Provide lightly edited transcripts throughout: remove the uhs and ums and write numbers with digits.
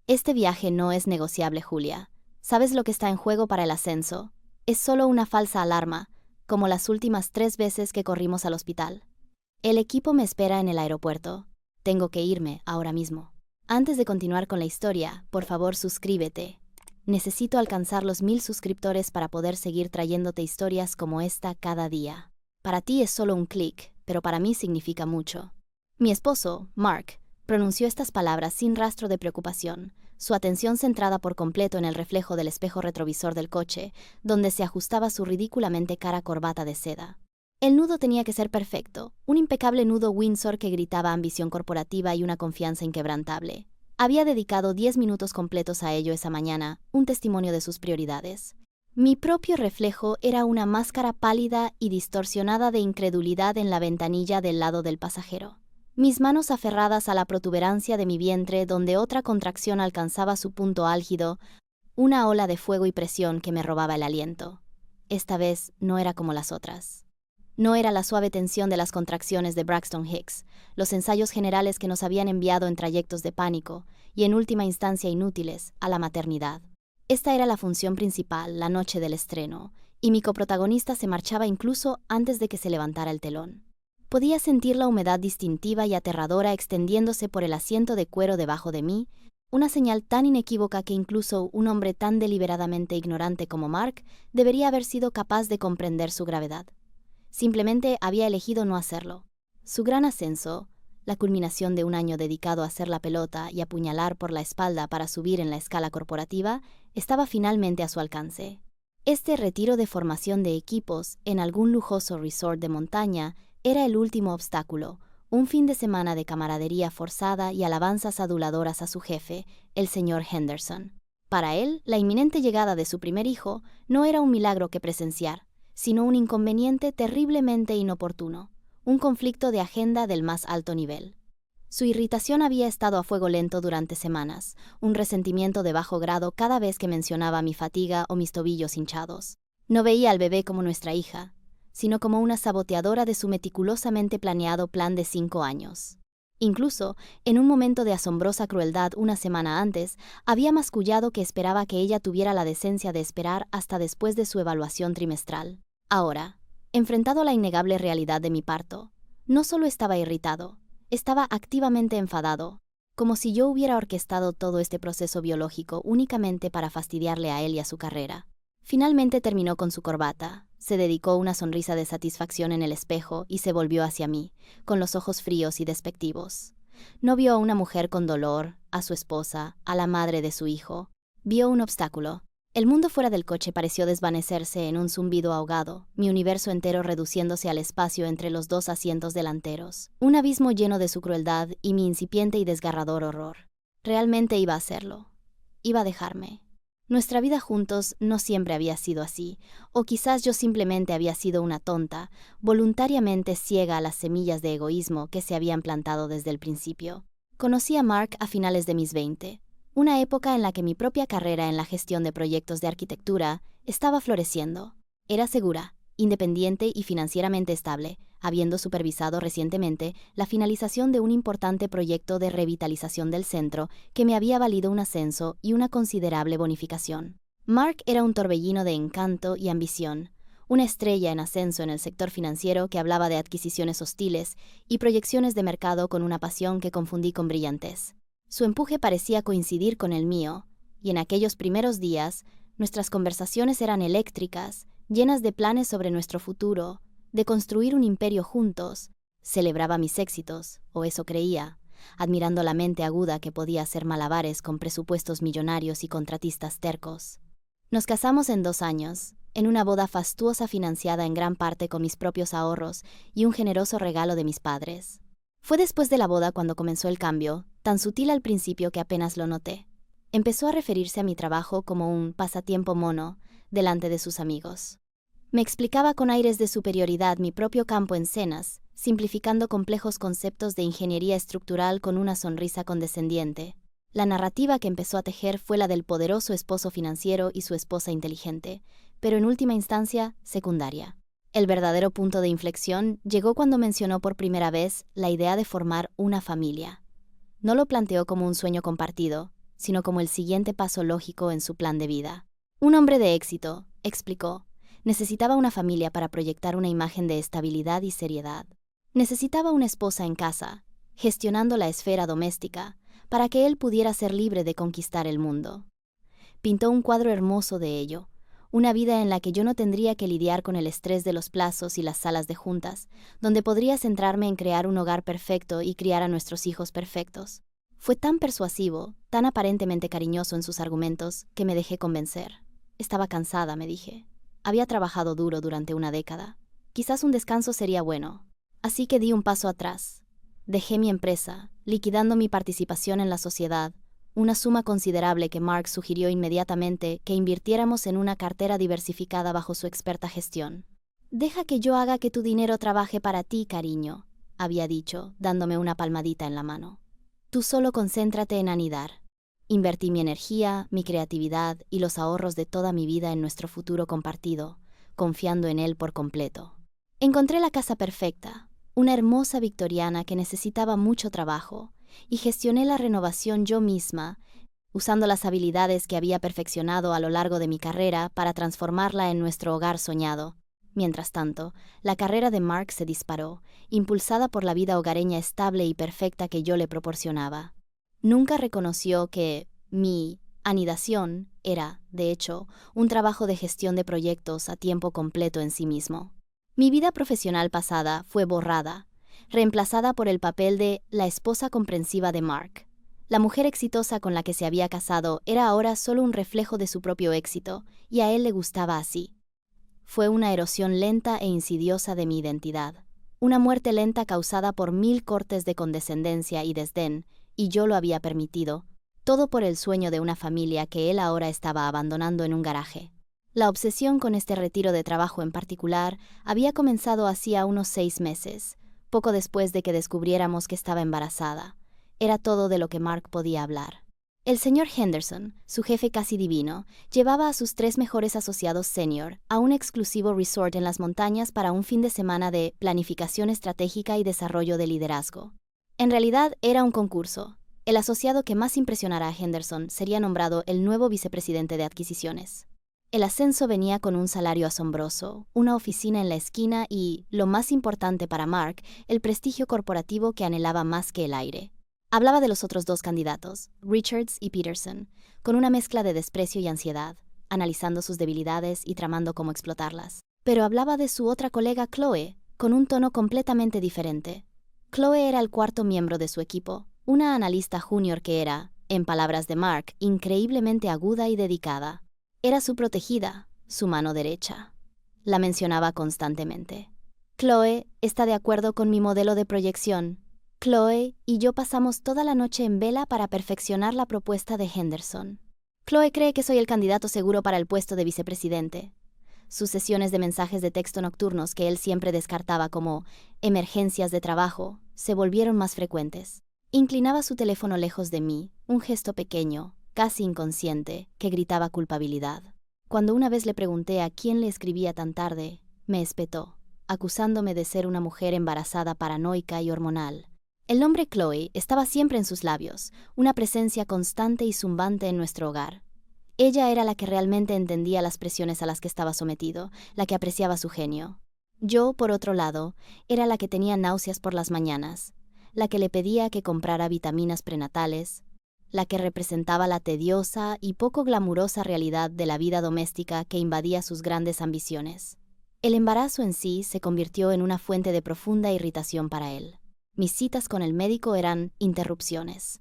Este viaje no es negociable, Julia. ¿Sabes lo que está en juego para el ascenso? Es solo una falsa alarma, como las últimas 3 veces que corrimos al hospital. El equipo me espera en el aeropuerto. Tengo que irme ahora mismo. Antes de continuar con la historia, por favor suscríbete. Necesito alcanzar los 1000 suscriptores para poder seguir trayéndote historias como esta cada día. Para ti es solo un clic, pero para mí significa mucho. Mi esposo, Mark, pronunció estas palabras sin rastro de preocupación, su atención centrada por completo en el reflejo del espejo retrovisor del coche, donde se ajustaba su ridículamente cara corbata de seda. El nudo tenía que ser perfecto, un impecable nudo Windsor que gritaba ambición corporativa y una confianza inquebrantable. Había dedicado 10 minutos completos a ello esa mañana, un testimonio de sus prioridades. Mi propio reflejo era una máscara pálida y distorsionada de incredulidad en la ventanilla del lado del pasajero. Mis manos aferradas a la protuberancia de mi vientre donde otra contracción alcanzaba su punto álgido, una ola de fuego y presión que me robaba el aliento. Esta vez no era como las otras. No era la suave tensión de las contracciones de Braxton Hicks, los ensayos generales que nos habían enviado en trayectos de pánico, y en última instancia inútiles, a la maternidad. Esta era la función principal, la noche del estreno, y mi coprotagonista se marchaba incluso antes de que se levantara el telón. Podía sentir la humedad distintiva y aterradora extendiéndose por el asiento de cuero debajo de mí, una señal tan inequívoca que incluso un hombre tan deliberadamente ignorante como Mark debería haber sido capaz de comprender su gravedad. Simplemente había elegido no hacerlo. Su gran ascenso, la culminación de un año dedicado a hacer la pelota y apuñalar por la espalda para subir en la escala corporativa, estaba finalmente a su alcance. Este retiro de formación de equipos en algún lujoso resort de montaña era el último obstáculo, un fin de semana de camaradería forzada y alabanzas aduladoras a su jefe, el señor Henderson. Para él, la inminente llegada de su primer hijo no era un milagro que presenciar, sino un inconveniente terriblemente inoportuno, un conflicto de agenda del más alto nivel. Su irritación había estado a fuego lento durante semanas, un resentimiento de bajo grado cada vez que mencionaba mi fatiga o mis tobillos hinchados. No veía al bebé como nuestra hija, sino como una saboteadora de su meticulosamente planeado plan de 5 años. Incluso, en un momento de asombrosa crueldad una semana antes, había mascullado que esperaba que ella tuviera la decencia de esperar hasta después de su evaluación trimestral. Ahora, enfrentado a la innegable realidad de mi parto, no solo estaba irritado, estaba activamente enfadado, como si yo hubiera orquestado todo este proceso biológico únicamente para fastidiarle a él y a su carrera. Finalmente terminó con su corbata, se dedicó una sonrisa de satisfacción en el espejo y se volvió hacia mí, con los ojos fríos y despectivos. No vio a una mujer con dolor, a su esposa, a la madre de su hijo. Vio un obstáculo. El mundo fuera del coche pareció desvanecerse en un zumbido ahogado, mi universo entero reduciéndose al espacio entre los 2 asientos delanteros. Un abismo lleno de su crueldad y mi incipiente y desgarrador horror. Realmente iba a hacerlo. Iba a dejarme. Nuestra vida juntos no siempre había sido así, o quizás yo simplemente había sido una tonta, voluntariamente ciega a las semillas de egoísmo que se habían plantado desde el principio. Conocí a Mark a finales de mis 20, una época en la que mi propia carrera en la gestión de proyectos de arquitectura estaba floreciendo. Era segura, independiente y financieramente estable, habiendo supervisado recientemente la finalización de un importante proyecto de revitalización del centro que me había valido un ascenso y una considerable bonificación. Mark era un torbellino de encanto y ambición, una estrella en ascenso en el sector financiero que hablaba de adquisiciones hostiles y proyecciones de mercado con una pasión que confundí con brillantez. Su empuje parecía coincidir con el mío, y en aquellos primeros días, nuestras conversaciones eran eléctricas, llenas de planes sobre nuestro futuro, de construir un imperio juntos. Celebraba mis éxitos, o eso creía, admirando la mente aguda que podía hacer malabares con presupuestos millonarios y contratistas tercos. Nos casamos en 2 años, en una boda fastuosa financiada en gran parte con mis propios ahorros y un generoso regalo de mis padres. Fue después de la boda cuando comenzó el cambio, tan sutil al principio que apenas lo noté. Empezó a referirse a mi trabajo como un pasatiempo mono delante de sus amigos. Me explicaba con aires de superioridad mi propio campo en cenas, simplificando complejos conceptos de ingeniería estructural con una sonrisa condescendiente. La narrativa que empezó a tejer fue la del poderoso esposo financiero y su esposa inteligente, pero en última instancia, secundaria. El verdadero punto de inflexión llegó cuando mencionó por primera vez la idea de formar una familia. No lo planteó como un sueño compartido, sino como el siguiente paso lógico en su plan de vida. Un hombre de éxito, explicó, necesitaba una familia para proyectar una imagen de estabilidad y seriedad. Necesitaba una esposa en casa, gestionando la esfera doméstica, para que él pudiera ser libre de conquistar el mundo. Pintó un cuadro hermoso de ello, una vida en la que yo no tendría que lidiar con el estrés de los plazos y las salas de juntas, donde podría centrarme en crear un hogar perfecto y criar a nuestros hijos perfectos. Fue tan persuasivo, tan aparentemente cariñoso en sus argumentos, que me dejé convencer. Estaba cansada, me dije. Había trabajado duro durante una década. Quizás un descanso sería bueno. Así que di un paso atrás. Dejé mi empresa, liquidando mi participación en la sociedad, una suma considerable que Mark sugirió inmediatamente que invirtiéramos en una cartera diversificada bajo su experta gestión. «Deja que yo haga que tu dinero trabaje para ti, cariño», había dicho, dándome una palmadita en la mano. «Tú solo concéntrate en anidar». Invertí mi energía, mi creatividad y los ahorros de toda mi vida en nuestro futuro compartido, confiando en él por completo. Encontré la casa perfecta, una hermosa victoriana que necesitaba mucho trabajo, y gestioné la renovación yo misma, usando las habilidades que había perfeccionado a lo largo de mi carrera para transformarla en nuestro hogar soñado. Mientras tanto, la carrera de Mark se disparó, impulsada por la vida hogareña estable y perfecta que yo le proporcionaba. Nunca reconoció que mi anidación era, de hecho, un trabajo de gestión de proyectos a tiempo completo en sí mismo. Mi vida profesional pasada fue borrada, reemplazada por el papel de la esposa comprensiva de Mark. La mujer exitosa con la que se había casado era ahora solo un reflejo de su propio éxito, y a él le gustaba así. Fue una erosión lenta e insidiosa de mi identidad, una muerte lenta causada por 1000 cortes de condescendencia y desdén, y yo lo había permitido, todo por el sueño de una familia que él ahora estaba abandonando en un garaje. La obsesión con este retiro de trabajo en particular había comenzado hacía unos 6 meses, poco después de que descubriéramos que estaba embarazada. Era todo de lo que Mark podía hablar. El señor Henderson, su jefe casi divino, llevaba a sus 3 mejores asociados senior a un exclusivo resort en las montañas para un fin de semana de planificación estratégica y desarrollo de liderazgo. En realidad era un concurso. El asociado que más impresionara a Henderson sería nombrado el nuevo vicepresidente de adquisiciones. El ascenso venía con un salario asombroso, una oficina en la esquina y, lo más importante para Mark, el prestigio corporativo que anhelaba más que el aire. Hablaba de los otros 2 candidatos, Richards y Peterson, con una mezcla de desprecio y ansiedad, analizando sus debilidades y tramando cómo explotarlas. Pero hablaba de su otra colega Chloe, con un tono completamente diferente. Chloe era el 4º miembro de su equipo, una analista junior que era, en palabras de Mark, increíblemente aguda y dedicada. Era su protegida, su mano derecha. La mencionaba constantemente. Chloe está de acuerdo con mi modelo de proyección. Chloe y yo pasamos toda la noche en vela para perfeccionar la propuesta de Henderson. Chloe cree que soy el candidato seguro para el puesto de vicepresidente. Sus sesiones de mensajes de texto nocturnos que él siempre descartaba como emergencias de trabajo se volvieron más frecuentes. Inclinaba su teléfono lejos de mí, un gesto pequeño, casi inconsciente, que gritaba culpabilidad. Cuando una vez le pregunté a quién le escribía tan tarde, me espetó, acusándome de ser una mujer embarazada paranoica y hormonal. El nombre Chloe estaba siempre en sus labios, una presencia constante y zumbante en nuestro hogar. Ella era la que realmente entendía las presiones a las que estaba sometido, la que apreciaba su genio. Yo, por otro lado, era la que tenía náuseas por las mañanas, la que le pedía que comprara vitaminas prenatales, la que representaba la tediosa y poco glamurosa realidad de la vida doméstica que invadía sus grandes ambiciones. El embarazo en sí se convirtió en una fuente de profunda irritación para él. Mis citas con el médico eran interrupciones.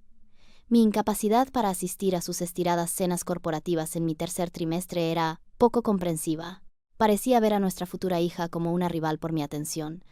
Mi incapacidad para asistir a sus estiradas cenas corporativas en mi 3er trimestre era poco comprensiva. Parecía ver a nuestra futura hija como una rival por mi atención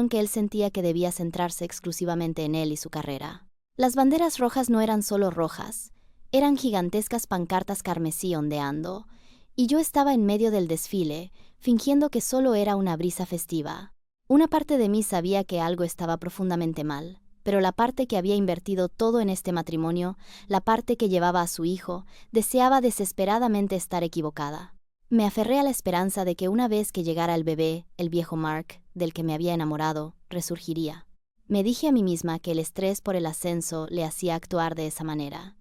que él sentía que debía centrarse exclusivamente en él y su carrera. Las banderas rojas no eran solo rojas, eran gigantescas pancartas carmesí ondeando, y yo estaba en medio del desfile, fingiendo que solo era una brisa festiva. Una parte de mí sabía que algo estaba profundamente mal, pero la parte que había invertido todo en este matrimonio, la parte que llevaba a su hijo, deseaba desesperadamente estar equivocada. Me aferré a la esperanza de que una vez que llegara el bebé, el viejo Mark, del que me había enamorado, resurgiría. Me dije a mí misma que el estrés por el ascenso le hacía actuar de esa manera.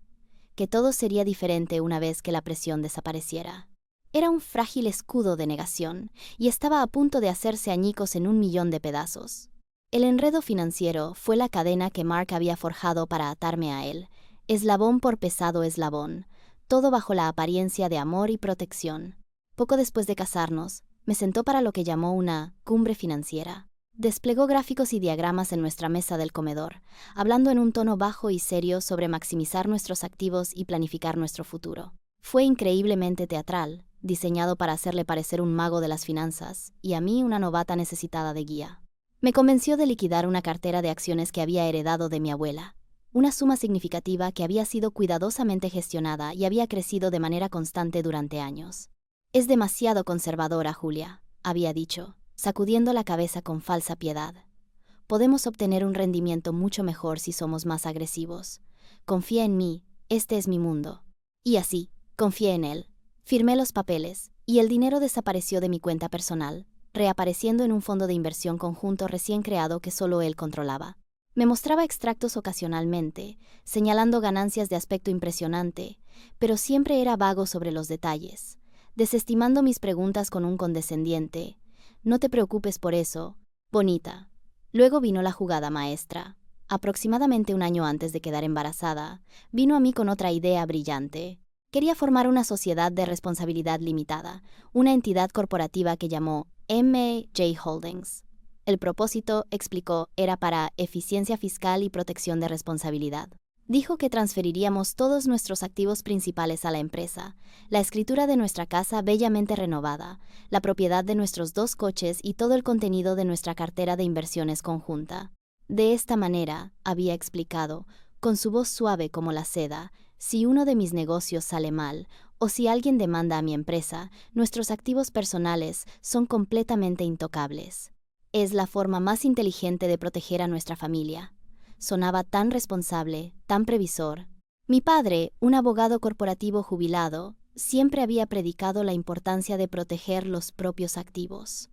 que todo sería diferente una vez que la presión desapareciera. Era un frágil escudo de negación, y estaba a punto de hacerse añicos en 1.000.000 de pedazos. El enredo financiero fue la cadena que Mark había forjado para atarme a él, eslabón por pesado eslabón, todo bajo la apariencia de amor y protección. Poco después de casarnos, me sentó para lo que llamó una cumbre financiera. Desplegó gráficos y diagramas en nuestra mesa del comedor, hablando en un tono bajo y serio sobre maximizar nuestros activos y planificar nuestro futuro. Fue increíblemente teatral, diseñado para hacerle parecer un mago de las finanzas, y a mí una novata necesitada de guía. Me convenció de liquidar una cartera de acciones que había heredado de mi abuela, una suma significativa que había sido cuidadosamente gestionada y había crecido de manera constante durante años. «Es demasiado conservadora, Julia», había dicho, sacudiendo la cabeza con falsa piedad. «Podemos obtener un rendimiento mucho mejor si somos más agresivos. Confía en mí, este es mi mundo». Y así, confié en él. Firmé los papeles, y el dinero desapareció de mi cuenta personal, reapareciendo en un fondo de inversión conjunto recién creado que solo él controlaba. Me mostraba extractos ocasionalmente, señalando ganancias de aspecto impresionante, pero siempre era vago sobre los detalles, desestimando mis preguntas con un condescendiente: «No te preocupes por eso, bonita». Luego vino la jugada maestra. Aproximadamente 1 año antes de quedar embarazada, vino a mí con otra idea brillante. Quería formar una sociedad de responsabilidad limitada, una entidad corporativa que llamó M.J. Holdings. El propósito, explicó, era para eficiencia fiscal y protección de responsabilidad. Dijo que transferiríamos todos nuestros activos principales a la empresa, la escritura de nuestra casa bellamente renovada, la propiedad de nuestros 2 coches y todo el contenido de nuestra cartera de inversiones conjunta. De esta manera, había explicado, con su voz suave como la seda, si uno de mis negocios sale mal, o si alguien demanda a mi empresa, nuestros activos personales son completamente intocables. Es la forma más inteligente de proteger a nuestra familia. Sonaba tan responsable, tan previsor. Mi padre, un abogado corporativo jubilado, siempre había predicado la importancia de proteger los propios activos.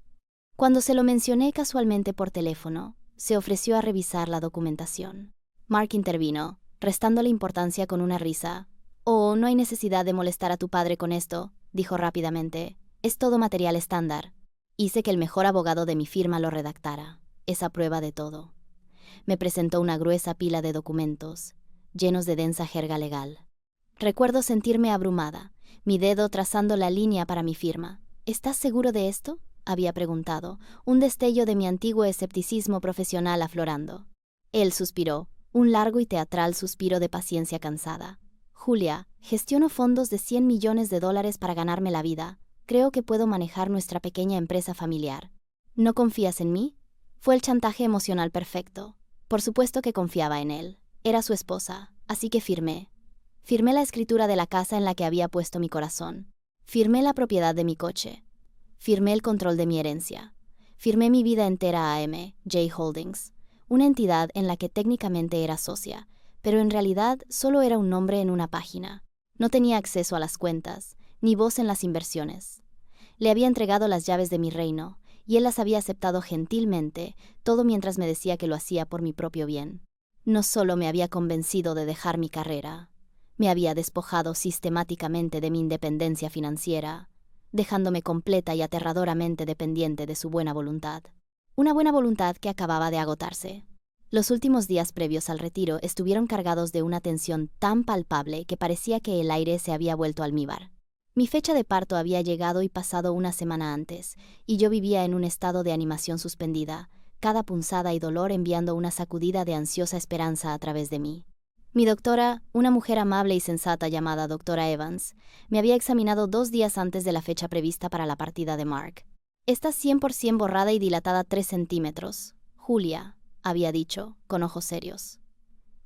Cuando se lo mencioné casualmente por teléfono, se ofreció a revisar la documentación. Mark intervino, restándole importancia con una risa. «Oh, no hay necesidad de molestar a tu padre con esto», dijo rápidamente. «Es todo material estándar. Hice que el mejor abogado de mi firma lo redactara. Es a prueba de todo». Me presentó una gruesa pila de documentos, llenos de densa jerga legal. Recuerdo sentirme abrumada, mi dedo trazando la línea para mi firma. «¿Estás seguro de esto?», había preguntado, un destello de mi antiguo escepticismo profesional aflorando. Él suspiró, un largo y teatral suspiro de paciencia cansada. «Julia, gestiono fondos de $100 millones para ganarme la vida. Creo que puedo manejar nuestra pequeña empresa familiar. ¿No confías en mí?». Fue el chantaje emocional perfecto. Por supuesto que confiaba en él. Era su esposa, así que firmé. Firmé la escritura de la casa en la que había puesto mi corazón. Firmé la propiedad de mi coche. Firmé el control de mi herencia. Firmé mi vida entera a M.J. Holdings, una entidad en la que técnicamente era socia, pero en realidad solo era un nombre en una página. No tenía acceso a las cuentas, ni voz en las inversiones. Le había entregado las llaves de mi reino, y él las había aceptado gentilmente, todo mientras me decía que lo hacía por mi propio bien. No solo me había convencido de dejar mi carrera, me había despojado sistemáticamente de mi independencia financiera, dejándome completa y aterradoramente dependiente de su buena voluntad. Una buena voluntad que acababa de agotarse. Los últimos días previos al retiro estuvieron cargados de una tensión tan palpable que parecía que el aire se había vuelto almíbar. Mi fecha de parto había llegado y pasado una semana antes, y yo vivía en un estado de animación suspendida, cada punzada y dolor enviando una sacudida de ansiosa esperanza a través de mí. Mi doctora, una mujer amable y sensata llamada doctora Evans, me había examinado 2 días antes de la fecha prevista para la partida de Mark. «Estás 100% borrada y dilatada 3 centímetros, Julia», había dicho, con ojos serios.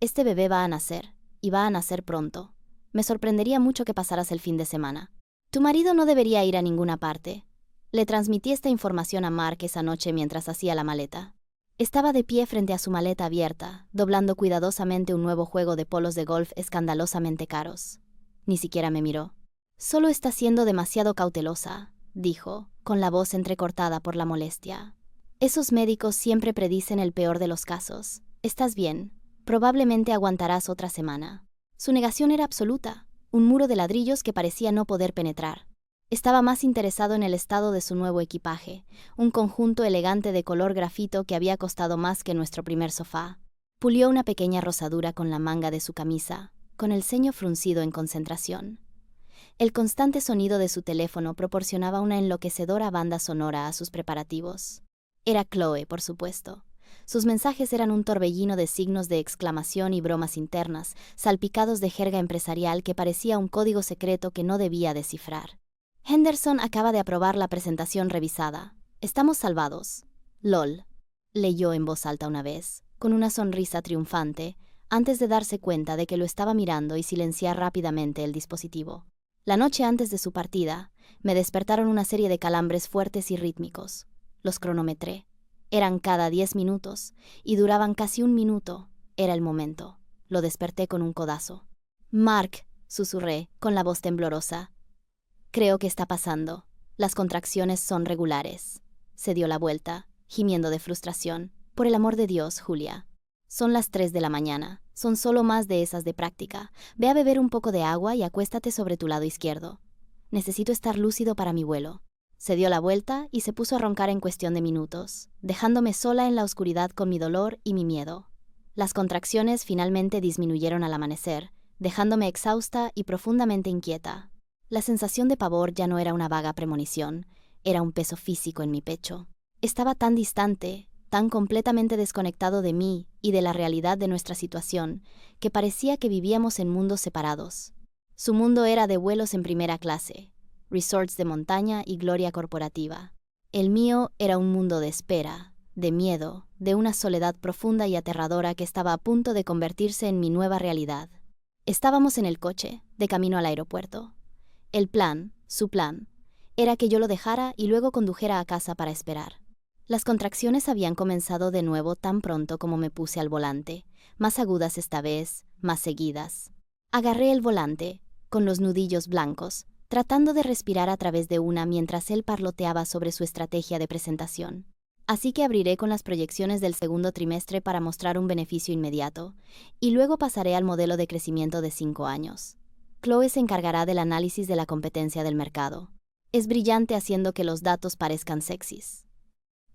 «Este bebé va a nacer, y va a nacer pronto. Me sorprendería mucho que pasaras el fin de semana. Tu marido no debería ir a ninguna parte». Le transmití esta información a Mark esa noche mientras hacía la maleta. Estaba de pie frente a su maleta abierta, doblando cuidadosamente un nuevo juego de polos de golf escandalosamente caros. Ni siquiera me miró. «Solo está siendo demasiado cautelosa», dijo, con la voz entrecortada por la molestia. «Esos médicos siempre predicen el peor de los casos. Estás bien. Probablemente aguantarás otra semana». Su negación era absoluta, un muro de ladrillos que parecía no poder penetrar. Estaba más interesado en el estado de su nuevo equipaje, un conjunto elegante de color grafito que había costado más que nuestro primer sofá. Pulió una pequeña rosadura con la manga de su camisa, con el ceño fruncido en concentración. El constante sonido de su teléfono proporcionaba una enloquecedora banda sonora a sus preparativos. Era Chloe, por supuesto. Sus mensajes eran un torbellino de signos de exclamación y bromas internas, salpicados de jerga empresarial que parecía un código secreto que no debía descifrar. Henderson acaba de aprobar la presentación revisada. Estamos salvados. LOL. Leyó en voz alta una vez, con una sonrisa triunfante, antes de darse cuenta de que lo estaba mirando y silenciar rápidamente el dispositivo. La noche antes de su partida, me despertaron una serie de calambres fuertes y rítmicos. Los cronometré. Eran cada 10 minutos, y duraban casi un minuto. Era el momento. Lo desperté con un codazo. «Mark», susurré, con la voz temblorosa. «Creo que está pasando. Las contracciones son regulares». Se dio la vuelta, gimiendo de frustración. «Por el amor de Dios, Julia. Son las 3 de la mañana. Son solo más de esas de práctica. Ve a beber un poco de agua y acuéstate sobre tu lado izquierdo. Necesito estar lúcido para mi vuelo». Se dio la vuelta y se puso a roncar en cuestión de minutos, dejándome sola en la oscuridad con mi dolor y mi miedo. Las contracciones finalmente disminuyeron al amanecer, dejándome exhausta y profundamente inquieta. La sensación de pavor ya no era una vaga premonición, era un peso físico en mi pecho. Estaba tan distante, tan completamente desconectado de mí y de la realidad de nuestra situación, que parecía que vivíamos en mundos separados. Su mundo era de vuelos en primera clase, resorts de montaña y gloria corporativa. El mío era un mundo de espera, de miedo, de una soledad profunda y aterradora que estaba a punto de convertirse en mi nueva realidad. Estábamos en el coche, de camino al aeropuerto. El plan, su plan, era que yo lo dejara y luego condujera a casa para esperar. Las contracciones habían comenzado de nuevo tan pronto como me puse al volante, más agudas esta vez, más seguidas. Agarré el volante, con los nudillos blancos, tratando de respirar a través de una mientras él parloteaba sobre su estrategia de presentación. Así que abriré con las proyecciones del segundo trimestre para mostrar un beneficio inmediato, y luego pasaré al modelo de crecimiento de 5 años. Chloe se encargará del análisis de la competencia del mercado. Es brillante haciendo que los datos parezcan sexys.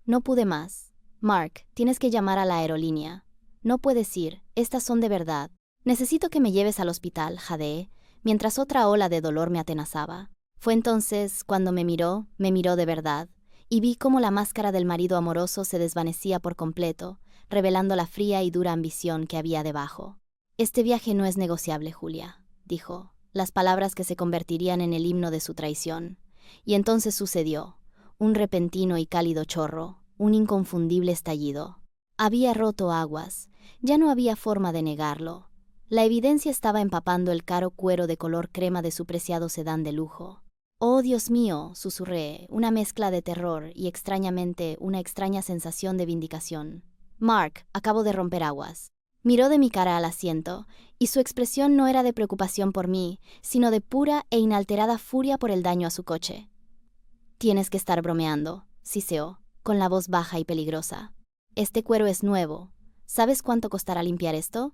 No pude más. «Mark, tienes que llamar a la aerolínea. No puedes ir, estas son de verdad. Necesito que me lleves al hospital», jadeé, mientras otra ola de dolor me atenazaba. Fue entonces cuando me miró de verdad, y vi cómo la máscara del marido amoroso se desvanecía por completo, revelando la fría y dura ambición que había debajo. «Este viaje no es negociable, Julia», dijo, las palabras que se convertirían en el himno de su traición. Y entonces sucedió, un repentino y cálido chorro, un inconfundible estallido. Había roto aguas, ya no había forma de negarlo. La evidencia estaba empapando el caro cuero de color crema de su preciado sedán de lujo. «Oh, Dios mío», susurré, una mezcla de terror y extrañamente una extraña sensación de vindicación. «Mark, acabo de romper aguas». Miró de mi cara al asiento, y su expresión no era de preocupación por mí, sino de pura e inalterada furia por el daño a su coche. «Tienes que estar bromeando», siseó, con la voz baja y peligrosa. «Este cuero es nuevo. ¿Sabes cuánto costará limpiar esto?»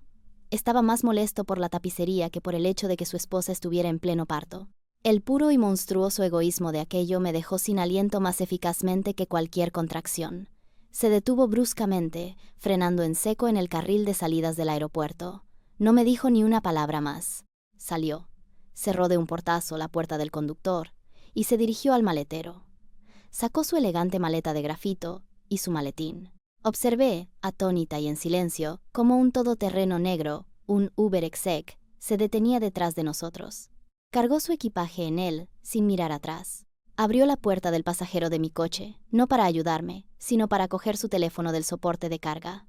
Estaba más molesto por la tapicería que por el hecho de que su esposa estuviera en pleno parto. El puro y monstruoso egoísmo de aquello me dejó sin aliento más eficazmente que cualquier contracción. Se detuvo bruscamente, frenando en seco en el carril de salidas del aeropuerto. No me dijo ni una palabra más. Salió. Cerró de un portazo la puerta del conductor y se dirigió al maletero. Sacó su elegante maleta de grafito y su maletín. Observé, atónita y en silencio, cómo un todoterreno negro, un Uber Exec, se detenía detrás de nosotros. Cargó su equipaje en él, sin mirar atrás. Abrió la puerta del pasajero de mi coche, no para ayudarme, sino para coger su teléfono del soporte de carga.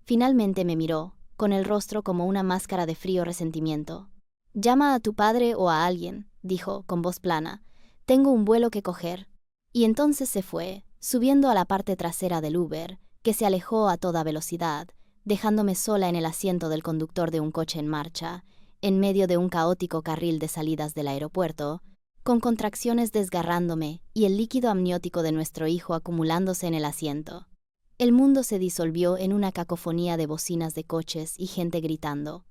Finalmente me miró, con el rostro como una máscara de frío resentimiento. «Llama a tu padre o a alguien», dijo, con voz plana. «Tengo un vuelo que coger». Y entonces se fue, subiendo a la parte trasera del Uber, que se alejó a toda velocidad, dejándome sola en el asiento del conductor de un coche en marcha, en medio de un caótico carril de salidas del aeropuerto, con contracciones desgarrándome y el líquido amniótico de nuestro hijo acumulándose en el asiento. El mundo se disolvió en una cacofonía de bocinas de coches y gente gritando.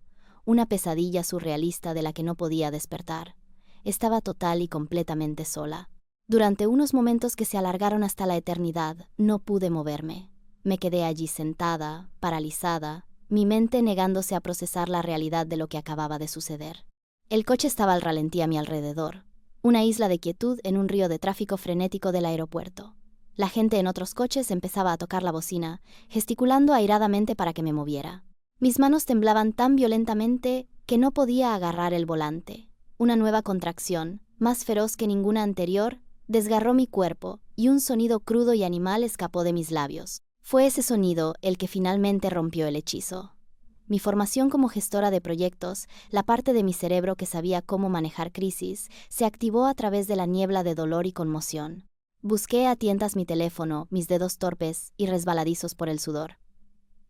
una pesadilla surrealista de la que no podía despertar. Estaba total y completamente sola. Durante unos momentos que se alargaron hasta la eternidad, no pude moverme. Me quedé allí sentada, paralizada, mi mente negándose a procesar la realidad de lo que acababa de suceder. El coche estaba al ralentí a mi alrededor, una isla de quietud en un río de tráfico frenético del aeropuerto. La gente en otros coches empezaba a tocar la bocina, gesticulando airadamente para que me moviera. Mis manos temblaban tan violentamente que no podía agarrar el volante. Una nueva contracción, más feroz que ninguna anterior, desgarró mi cuerpo y un sonido crudo y animal escapó de mis labios. Fue ese sonido el que finalmente rompió el hechizo. Mi formación como gestora de proyectos, la parte de mi cerebro que sabía cómo manejar crisis, se activó a través de la niebla de dolor y conmoción. Busqué a tientas mi teléfono, mis dedos torpes y resbaladizos por el sudor.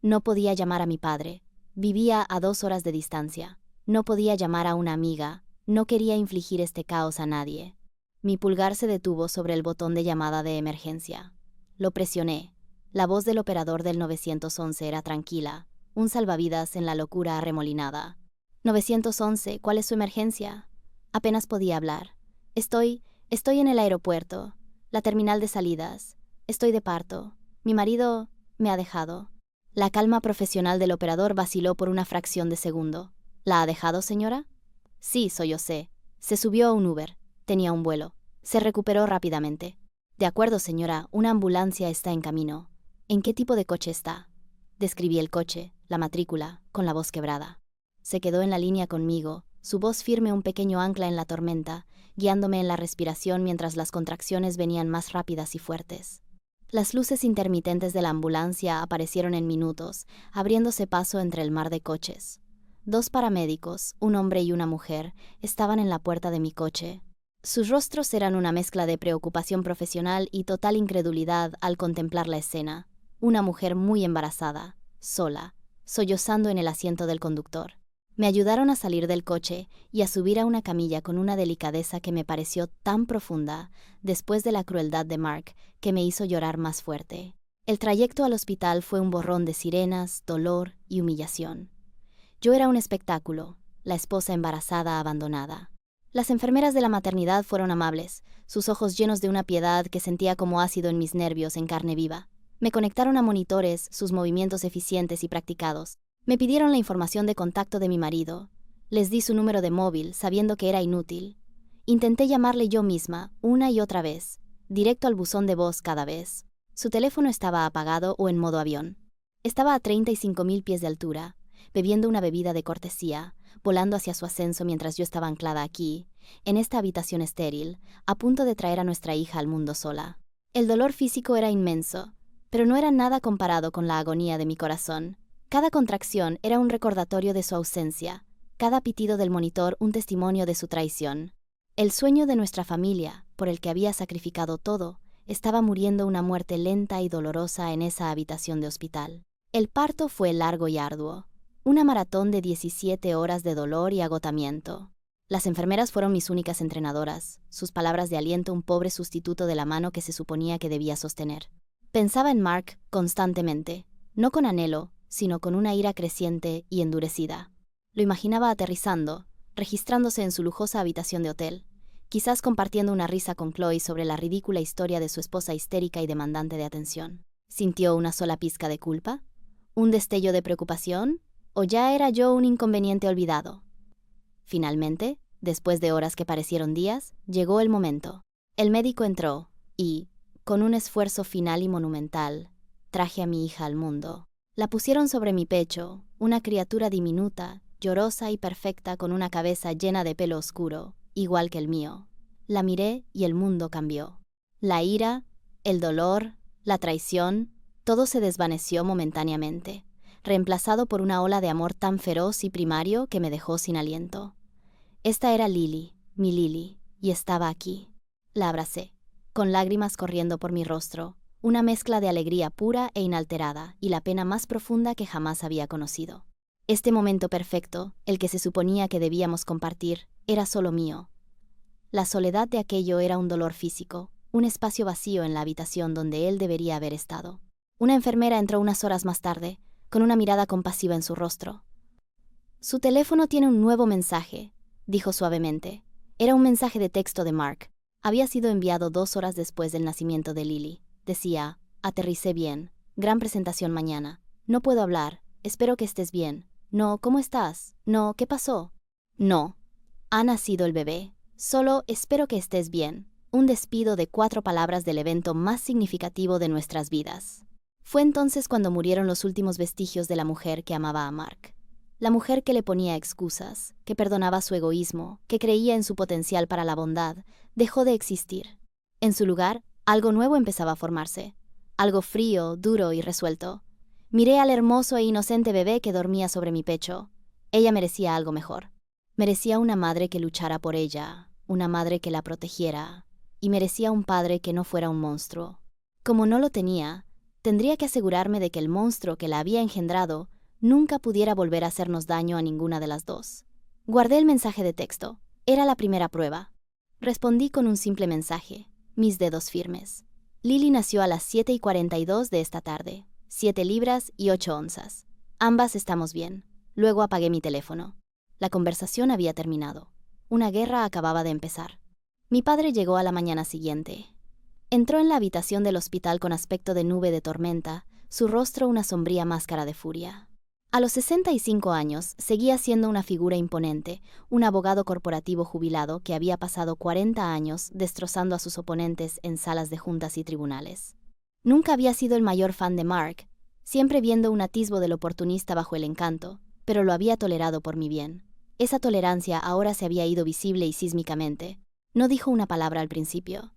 No podía llamar a mi padre. Vivía a 2 horas de distancia. No podía llamar a una amiga. No quería infligir este caos a nadie. Mi pulgar se detuvo sobre el botón de llamada de emergencia. Lo presioné. La voz del operador del 911 era tranquila, un salvavidas en la locura arremolinada. 911, ¿cuál es su emergencia? Apenas podía hablar. Estoy en el aeropuerto, la terminal de salidas. Estoy de parto. Mi marido me ha dejado. La calma profesional del operador vaciló por una fracción de segundo. ¿La ha dejado, señora? Sí, sollocé. Se subió a un Uber. Tenía un vuelo. Se recuperó rápidamente. De acuerdo, señora, una ambulancia está en camino. ¿En qué tipo de coche está? Describí el coche, la matrícula, con la voz quebrada. Se quedó en la línea conmigo, su voz firme un pequeño ancla en la tormenta, guiándome en la respiración mientras las contracciones venían más rápidas y fuertes. Las luces intermitentes de la ambulancia aparecieron en minutos, abriéndose paso entre el mar de coches. 2 paramédicos, un hombre y una mujer, estaban en la puerta de mi coche. Sus rostros eran una mezcla de preocupación profesional y total incredulidad al contemplar la escena. Una mujer muy embarazada, sola, sollozando en el asiento del conductor. Me ayudaron a salir del coche y a subir a una camilla con una delicadeza que me pareció tan profunda, después de la crueldad de Mark, que me hizo llorar más fuerte. El trayecto al hospital fue un borrón de sirenas, dolor y humillación. Yo era un espectáculo, la esposa embarazada abandonada. Las enfermeras de la maternidad fueron amables, sus ojos llenos de una piedad que sentía como ácido en mis nervios en carne viva. Me conectaron a monitores, sus movimientos eficientes y practicados. Me pidieron la información de contacto de mi marido. Les di su número de móvil, sabiendo que era inútil. Intenté llamarle yo misma, una y otra vez, directo al buzón de voz cada vez. Su teléfono estaba apagado o en modo avión. Estaba a 35.000 pies de altura, bebiendo una bebida de cortesía, volando hacia su ascenso mientras yo estaba anclada aquí, en esta habitación estéril, a punto de traer a nuestra hija al mundo sola. El dolor físico era inmenso, pero no era nada comparado con la agonía de mi corazón. Cada contracción era un recordatorio de su ausencia, cada pitido del monitor un testimonio de su traición. El sueño de nuestra familia, por el que había sacrificado todo, estaba muriendo una muerte lenta y dolorosa en esa habitación de hospital. El parto fue largo y arduo, una maratón de 17 horas de dolor y agotamiento. Las enfermeras fueron mis únicas entrenadoras, sus palabras de aliento un pobre sustituto de la mano que se suponía que debía sostener. Pensaba en Mark constantemente, no con anhelo, sino con una ira creciente y endurecida. Lo imaginaba aterrizando, registrándose en su lujosa habitación de hotel, quizás compartiendo una risa con Chloe sobre la ridícula historia de su esposa histérica y demandante de atención. ¿Sintió una sola pizca de culpa? ¿Un destello de preocupación? ¿O ya era yo un inconveniente olvidado? Finalmente, después de horas que parecieron días, llegó el momento. El médico entró y, con un esfuerzo final y monumental, traje a mi hija al mundo. La pusieron sobre mi pecho, una criatura diminuta, llorosa y perfecta con una cabeza llena de pelo oscuro, igual que el mío. La miré y el mundo cambió. La ira, el dolor, la traición, todo se desvaneció momentáneamente, reemplazado por una ola de amor tan feroz y primario que me dejó sin aliento. Esta era Lily, mi Lily, y estaba aquí. La abracé, con lágrimas corriendo por mi rostro, una mezcla de alegría pura e inalterada y la pena más profunda que jamás había conocido. Este momento perfecto, el que se suponía que debíamos compartir, era solo mío. La soledad de aquello era un dolor físico, un espacio vacío en la habitación donde él debería haber estado. Una enfermera entró unas horas más tarde, con una mirada compasiva en su rostro. Su teléfono tiene un nuevo mensaje, dijo suavemente. Era un mensaje de texto de Mark. Había sido enviado 2 horas después del nacimiento de Lily. Decía: aterricé bien. Gran presentación mañana. No puedo hablar. Espero que estés bien. No, ¿cómo estás? No, ¿qué pasó? No. Ha nacido el bebé. Solo espero que estés bien. Un despido de 4 palabras del evento más significativo de nuestras vidas. Fue entonces cuando murieron los últimos vestigios de la mujer que amaba a Mark. La mujer que le ponía excusas, que perdonaba su egoísmo, que creía en su potencial para la bondad, dejó de existir. En su lugar, algo nuevo empezaba a formarse. Algo frío, duro y resuelto. Miré al hermoso e inocente bebé que dormía sobre mi pecho. Ella merecía algo mejor. Merecía una madre que luchara por ella, una madre que la protegiera, y merecía un padre que no fuera un monstruo. Como no lo tenía, tendría que asegurarme de que el monstruo que la había engendrado nunca pudiera volver a hacernos daño a ninguna de las dos. Guardé el mensaje de texto. Era la primera prueba. Respondí con un simple mensaje, mis dedos firmes. Lily nació a las 7:42 de esta tarde, 7 libras y 8 onzas. Ambas estamos bien. Luego apagué mi teléfono. La conversación había terminado. Una guerra acababa de empezar. Mi padre llegó a la mañana siguiente. Entró en la habitación del hospital con aspecto de nube de tormenta, su rostro una sombría máscara de furia. A los 65 años, seguía siendo una figura imponente, un abogado corporativo jubilado que había pasado 40 años destrozando a sus oponentes en salas de juntas y tribunales. Nunca había sido el mayor fan de Mark, siempre viendo un atisbo del oportunista bajo el encanto, pero lo había tolerado por mi bien. Esa tolerancia ahora se había ido visible y sísmicamente. No dijo una palabra al principio.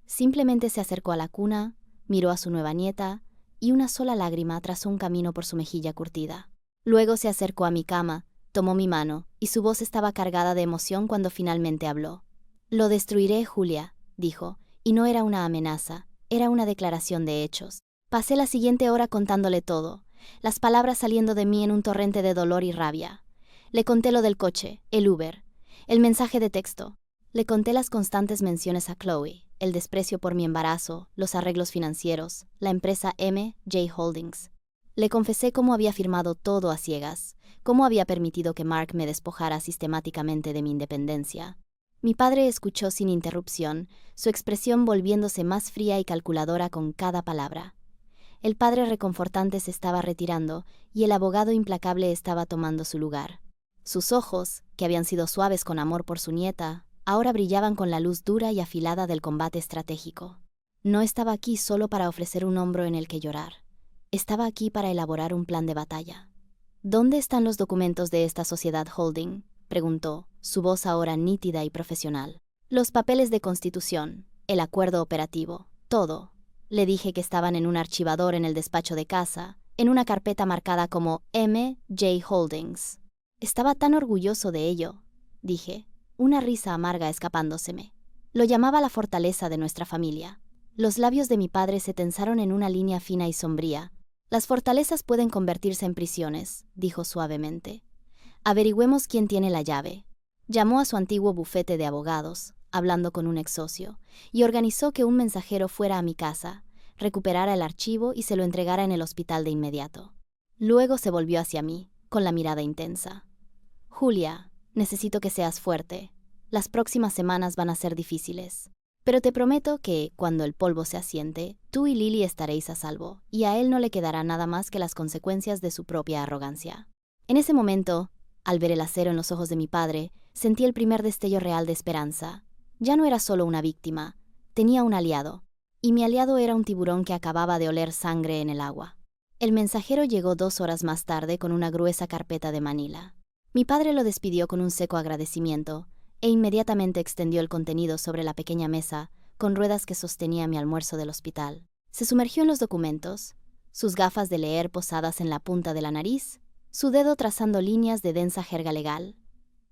Simplemente se acercó a la cuna, miró a su nueva nieta, y una sola lágrima trazó un camino por su mejilla curtida. Luego se acercó a mi cama, tomó mi mano, y su voz estaba cargada de emoción cuando finalmente habló. «Lo destruiré, Julia», dijo, y no era una amenaza, era una declaración de hechos. Pasé la siguiente hora contándole todo, las palabras saliendo de mí en un torrente de dolor y rabia. Le conté lo del coche, el Uber, el mensaje de texto. Le conté las constantes menciones a Chloe, el desprecio por mi embarazo, los arreglos financieros, la empresa M.J. Holdings. Le confesé cómo había firmado todo a ciegas, cómo había permitido que Mark me despojara sistemáticamente de mi independencia. Mi padre escuchó sin interrupción, su expresión volviéndose más fría y calculadora con cada palabra. El padre reconfortante se estaba retirando y el abogado implacable estaba tomando su lugar. Sus ojos, que habían sido suaves con amor por su nieta, ahora brillaban con la luz dura y afilada del combate estratégico. No estaba aquí solo para ofrecer un hombro en el que llorar. Estaba aquí para elaborar un plan de batalla. «¿Dónde están los documentos de esta sociedad holding?», preguntó, su voz ahora nítida y profesional. «Los papeles de constitución, el acuerdo operativo, todo». Le dije que estaban en un archivador en el despacho de casa, en una carpeta marcada como M.J. Holdings. Estaba tan orgulloso de ello, dije, una risa amarga escapándoseme. Lo llamaba la fortaleza de nuestra familia. Los labios de mi padre se tensaron en una línea fina y sombría. «Las fortalezas pueden convertirse en prisiones», dijo suavemente. «Averigüemos quién tiene la llave». Llamó a su antiguo bufete de abogados, hablando con un ex socio, y organizó que un mensajero fuera a mi casa, recuperara el archivo y se lo entregara en el hospital de inmediato. Luego se volvió hacia mí, con la mirada intensa. «Julia, necesito que seas fuerte. Las próximas semanas van a ser difíciles. Pero te prometo que, cuando el polvo se asiente, tú y Lily estaréis a salvo, y a él no le quedará nada más que las consecuencias de su propia arrogancia». En ese momento, al ver el acero en los ojos de mi padre, sentí el primer destello real de esperanza. Ya no era solo una víctima, tenía un aliado, y mi aliado era un tiburón que acababa de oler sangre en el agua. El mensajero llegó 2 horas más tarde con una gruesa carpeta de Manila. Mi padre lo despidió con un seco agradecimiento, e inmediatamente extendió el contenido sobre la pequeña mesa, con ruedas que sostenía mi almuerzo del hospital. Se sumergió en los documentos, sus gafas de leer posadas en la punta de la nariz, su dedo trazando líneas de densa jerga legal.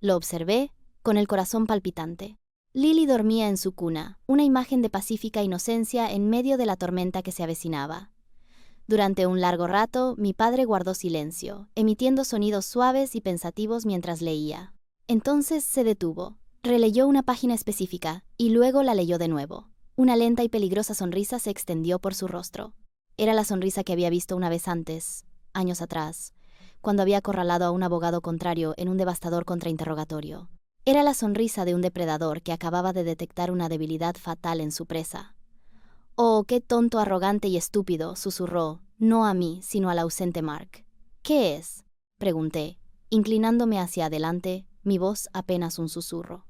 Lo observé, con el corazón palpitante. Lily dormía en su cuna, una imagen de pacífica inocencia en medio de la tormenta que se avecinaba. Durante un largo rato, mi padre guardó silencio, emitiendo sonidos suaves y pensativos mientras leía. Entonces se detuvo, releyó una página específica y luego la leyó de nuevo. Una lenta y peligrosa sonrisa se extendió por su rostro. Era la sonrisa que había visto una vez antes, años atrás, cuando había acorralado a un abogado contrario en un devastador contrainterrogatorio. Era la sonrisa de un depredador que acababa de detectar una debilidad fatal en su presa. «Oh, qué tonto, arrogante y estúpido», susurró, no a mí, sino al ausente Mark. «¿Qué es?», pregunté, inclinándome hacia adelante, mi voz apenas un susurro.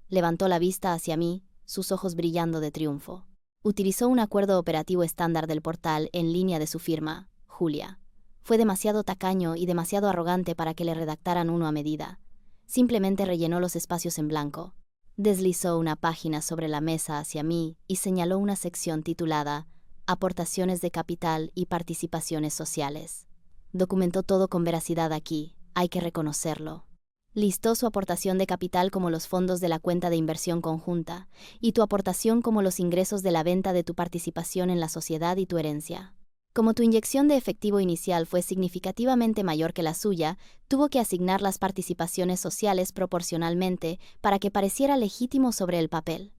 Levantó la vista hacia mí, sus ojos brillando de triunfo. Utilizó un acuerdo operativo estándar del portal en línea de su firma, Julia. Fue demasiado tacaño y demasiado arrogante para que le redactaran uno a medida. Simplemente rellenó los espacios en blanco. Deslizó una página sobre la mesa hacia mí y señaló una sección titulada Aportaciones de capital y participaciones sociales. Documentó todo con veracidad aquí, hay que reconocerlo. Listó su aportación de capital como los fondos de la cuenta de inversión conjunta y tu aportación como los ingresos de la venta de tu participación en la sociedad y tu herencia. Como tu inyección de efectivo inicial fue significativamente mayor que la suya, tuvo que asignar las participaciones sociales proporcionalmente para que pareciera legítimo sobre el papel.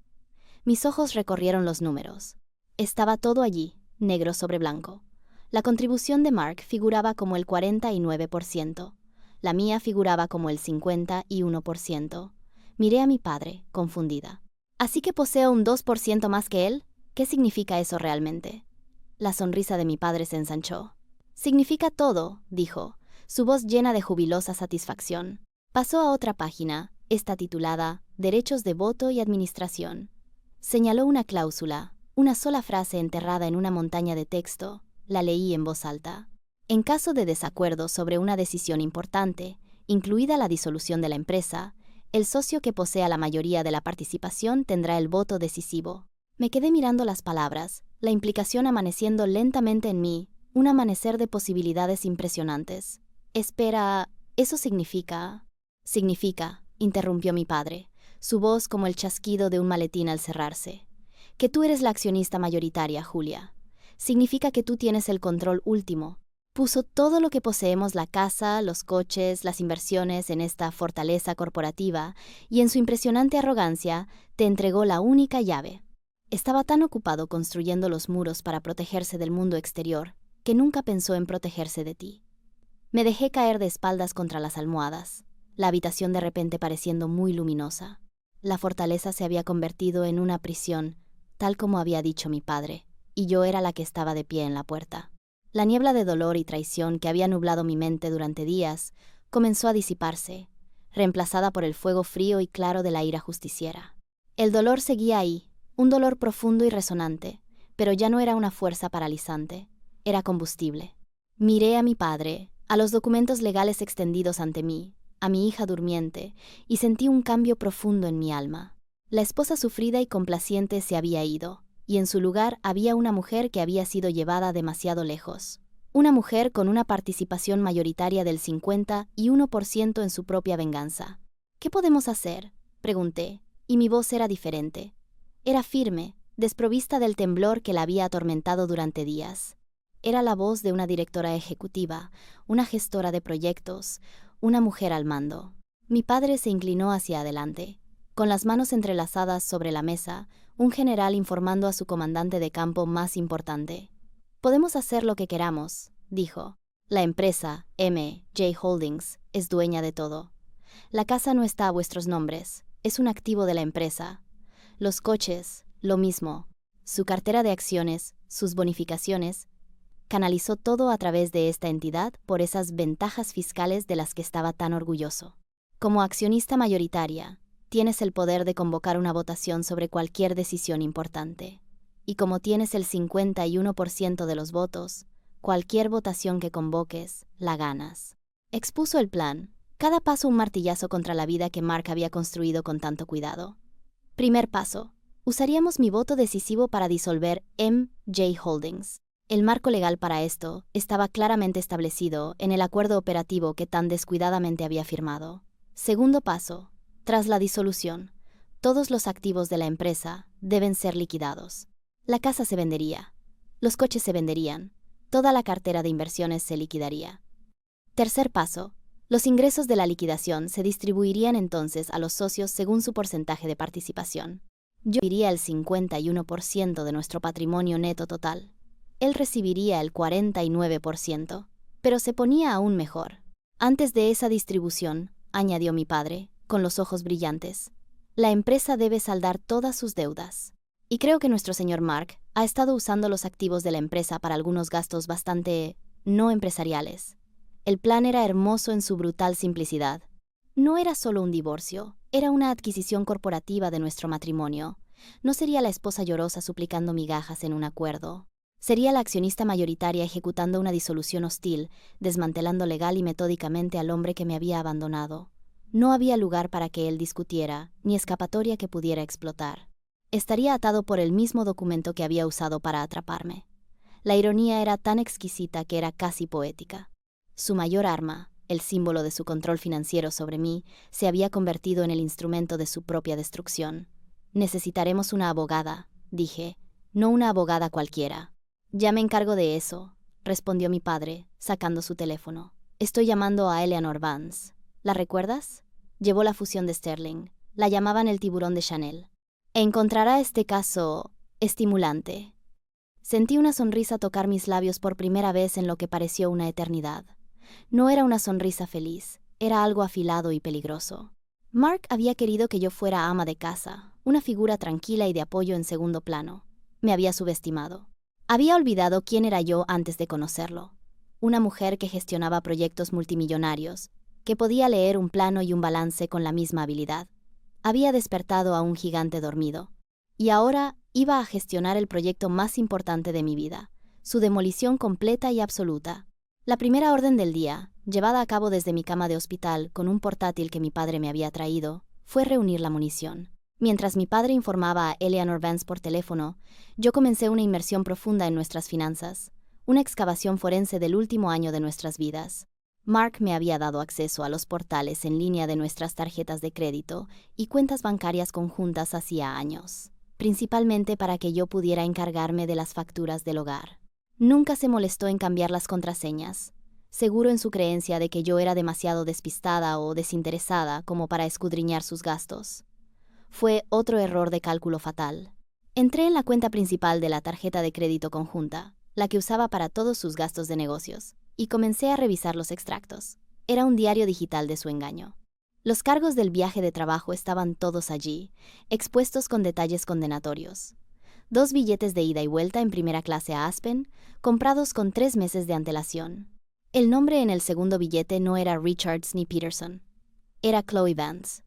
Mis ojos recorrieron los números. Estaba todo allí, negro sobre blanco. La contribución de Mark figuraba como el 49%. La mía figuraba como el 51%. Miré a mi padre, confundida. ¿Así que poseo un 2% más que él? ¿Qué significa eso realmente? La sonrisa de mi padre se ensanchó. «Significa todo», dijo, su voz llena de jubilosa satisfacción. Pasó a otra página, esta titulada Derechos de voto y administración. Señaló una cláusula, una sola frase enterrada en una montaña de texto. La leí en voz alta. En caso de desacuerdo sobre una decisión importante, incluida la disolución de la empresa, el socio que posea la mayoría de la participación tendrá el voto decisivo. Me quedé mirando las palabras, la implicación amaneciendo lentamente en mí, un amanecer de posibilidades impresionantes. «Espera, ¿eso significa?» «Significa», interrumpió mi padre, su voz como el chasquido de un maletín al cerrarse, «que tú eres la accionista mayoritaria, Julia. Significa que tú tienes el control último. Puso todo lo que poseemos, la casa, los coches, las inversiones en esta fortaleza corporativa, y en su impresionante arrogancia te entregó la única llave. Estaba tan ocupado construyendo los muros para protegerse del mundo exterior, que nunca pensó en protegerse de ti». Me dejé caer de espaldas contra las almohadas, la habitación de repente pareciendo muy luminosa. La fortaleza se había convertido en una prisión, tal como había dicho mi padre, y yo era la que estaba de pie en la puerta. La niebla de dolor y traición que había nublado mi mente durante días comenzó a disiparse, reemplazada por el fuego frío y claro de la ira justiciera. El dolor seguía ahí, un dolor profundo y resonante, pero ya no era una fuerza paralizante, era combustible. Miré a mi padre, a los documentos legales extendidos ante mí, a mi hija durmiente, y sentí un cambio profundo en mi alma. La esposa sufrida y complaciente se había ido, y en su lugar había una mujer que había sido llevada demasiado lejos. Una mujer con una participación mayoritaria del 51% en su propia venganza. «¿Qué podemos hacer?», pregunté, y mi voz era diferente. Era firme, desprovista del temblor que la había atormentado durante días. Era la voz de una directora ejecutiva, una gestora de proyectos, una mujer al mando. Mi padre se inclinó hacia adelante, con las manos entrelazadas sobre la mesa, un general informando a su comandante de campo más importante. «Podemos hacer lo que queramos», dijo. «La empresa, M.J. Holdings, es dueña de todo. La casa no está a vuestros nombres, es un activo de la empresa. Los coches, lo mismo. Su cartera de acciones, sus bonificaciones, canalizó todo a través de esta entidad por esas ventajas fiscales de las que estaba tan orgulloso. Como accionista mayoritaria, tienes el poder de convocar una votación sobre cualquier decisión importante. Y como tienes el 51% de los votos, cualquier votación que convoques, la ganas». Expuso el plan, cada paso un martillazo contra la vida que Mark había construido con tanto cuidado. Primer paso, usaríamos mi voto decisivo para disolver M.J. Holdings. El marco legal para esto estaba claramente establecido en el acuerdo operativo que tan descuidadamente había firmado. Segundo paso, tras la disolución, todos los activos de la empresa deben ser liquidados. La casa se vendería, los coches se venderían, toda la cartera de inversiones se liquidaría. Tercer paso, los ingresos de la liquidación se distribuirían entonces a los socios según su porcentaje de participación. Yo recibiría el 51% de nuestro patrimonio neto total. Él recibiría el 49%, pero se ponía aún mejor. Antes de esa distribución, añadió mi padre, con los ojos brillantes, la empresa debe saldar todas sus deudas. Y creo que nuestro señor Mark ha estado usando los activos de la empresa para algunos gastos bastante no empresariales. El plan era hermoso en su brutal simplicidad. No era solo un divorcio, era una adquisición corporativa de nuestro matrimonio. No sería la esposa llorosa suplicando migajas en un acuerdo. Sería la accionista mayoritaria ejecutando una disolución hostil, desmantelando legal y metódicamente al hombre que me había abandonado. No había lugar para que él discutiera, ni escapatoria que pudiera explotar. Estaría atado por el mismo documento que había usado para atraparme. La ironía era tan exquisita que era casi poética. Su mayor arma, el símbolo de su control financiero sobre mí, se había convertido en el instrumento de su propia destrucción. Necesitaremos una abogada, dije, no una abogada cualquiera. Ya me encargo de eso, respondió mi padre, sacando su teléfono. Estoy llamando a Eleanor Vance. ¿La recuerdas? Llevó la fusión de Sterling. La llamaban el tiburón de Chanel. Encontrará este caso estimulante. Sentí una sonrisa tocar mis labios por primera vez en lo que pareció una eternidad. No era una sonrisa feliz, era algo afilado y peligroso. Mark había querido que yo fuera ama de casa, una figura tranquila y de apoyo en segundo plano. Me había subestimado. Había olvidado quién era yo antes de conocerlo. Una mujer que gestionaba proyectos multimillonarios, que podía leer un plano y un balance con la misma habilidad. Había despertado a un gigante dormido. Y ahora iba a gestionar el proyecto más importante de mi vida, su demolición completa y absoluta. La primera orden del día, llevada a cabo desde mi cama de hospital con un portátil que mi padre me había traído, fue reunir la munición. Mientras mi padre informaba a Eleanor Vance por teléfono, yo comencé una inmersión profunda en nuestras finanzas, una excavación forense del último año de nuestras vidas. Mark me había dado acceso a los portales en línea de nuestras tarjetas de crédito y cuentas bancarias conjuntas hacía años, principalmente para que yo pudiera encargarme de las facturas del hogar. Nunca se molestó en cambiar las contraseñas, seguro en su creencia de que yo era demasiado despistada o desinteresada como para escudriñar sus gastos. Fue otro error de cálculo fatal. Entré en la cuenta principal de la tarjeta de crédito conjunta, la que usaba para todos sus gastos de negocios, y comencé a revisar los extractos. Era un diario digital de su engaño. Los cargos del viaje de trabajo estaban todos allí, expuestos con detalles condenatorios. 2 billetes de ida y vuelta en primera clase a Aspen, comprados con 3 meses de antelación. El nombre en el segundo billete no era Richards ni Peterson. Era Chloe Vance.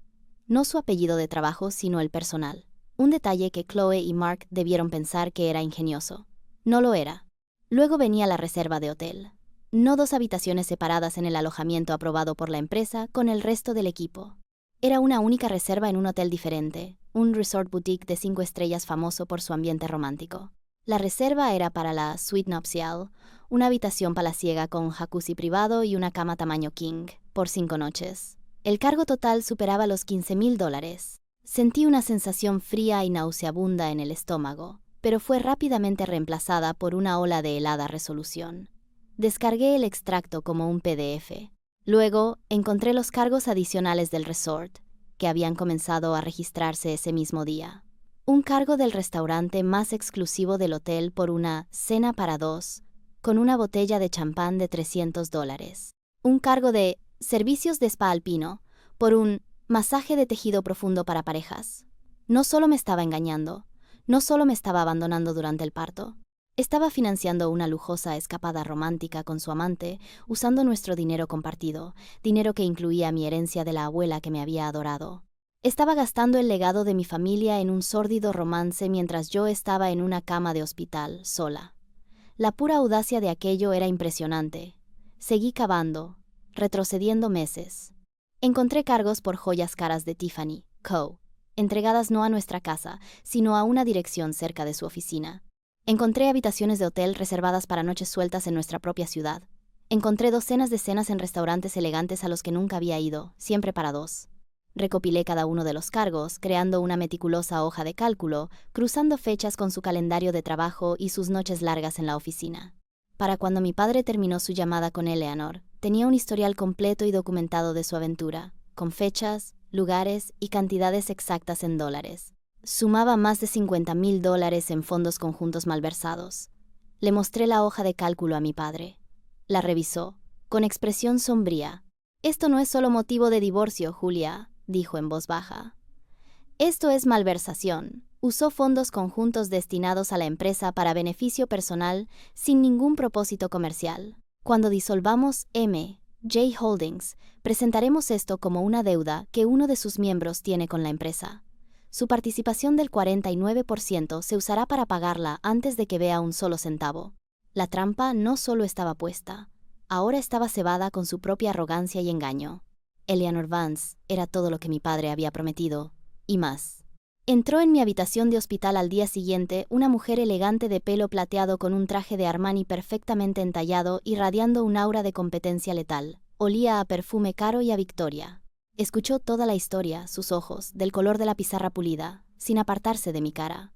No su apellido de trabajo, sino el personal. Un detalle que Chloe y Mark debieron pensar que era ingenioso. No lo era. Luego venía la reserva de hotel. No 2 habitaciones separadas en el alojamiento aprobado por la empresa con el resto del equipo. Era una única reserva en un hotel diferente, un resort boutique de 5 estrellas famoso por su ambiente romántico. La reserva era para la suite nupcial, una habitación palaciega con jacuzzi privado y una cama tamaño king, por 5 noches. El cargo total superaba los $15,000. Sentí una sensación fría y nauseabunda en el estómago, pero fue rápidamente reemplazada por una ola de helada resolución. Descargué el extracto como un PDF. Luego, encontré los cargos adicionales del resort, que habían comenzado a registrarse ese mismo día. Un cargo del restaurante más exclusivo del hotel por una cena para 2, con una botella de champán de $300. Un cargo de servicios de spa alpino, por un masaje de tejido profundo para parejas. No solo me estaba engañando, no solo me estaba abandonando durante el parto, estaba financiando una lujosa escapada romántica con su amante, usando nuestro dinero compartido, dinero que incluía mi herencia de la abuela que me había adorado. Estaba gastando el legado de mi familia en un sórdido romance mientras yo estaba en una cama de hospital, sola. La pura audacia de aquello era impresionante. Seguí cavando, retrocediendo meses. Encontré cargos por joyas caras de Tiffany Co., entregadas no a nuestra casa, sino a una dirección cerca de su oficina. Encontré habitaciones de hotel reservadas para noches sueltas en nuestra propia ciudad. Encontré docenas de cenas en restaurantes elegantes a los que nunca había ido, siempre para 2. Recopilé cada uno de los cargos, creando una meticulosa hoja de cálculo, cruzando fechas con su calendario de trabajo y sus noches largas en la oficina. Para cuando mi padre terminó su llamada con Eleanor, tenía un historial completo y documentado de su aventura, con fechas, lugares y cantidades exactas en dólares. Sumaba más de $50,000 en fondos conjuntos malversados. Le mostré la hoja de cálculo a mi padre. La revisó, con expresión sombría. Esto no es solo motivo de divorcio, Julia, dijo en voz baja. Esto es malversación. Usó fondos conjuntos destinados a la empresa para beneficio personal sin ningún propósito comercial. Cuando disolvamos M.J. Holdings, presentaremos esto como una deuda que uno de sus miembros tiene con la empresa. Su participación del 49% se usará para pagarla antes de que vea un solo centavo. La trampa no solo estaba puesta, ahora estaba cebada con su propia arrogancia y engaño. Eleanor Vance era todo lo que mi padre había prometido, y más. Entró en mi habitación de hospital al día siguiente una mujer elegante de pelo plateado con un traje de Armani perfectamente entallado y radiando un aura de competencia letal. Olía a perfume caro y a victoria. Escuchó toda la historia, sus ojos, del color de la pizarra pulida, sin apartarse de mi cara.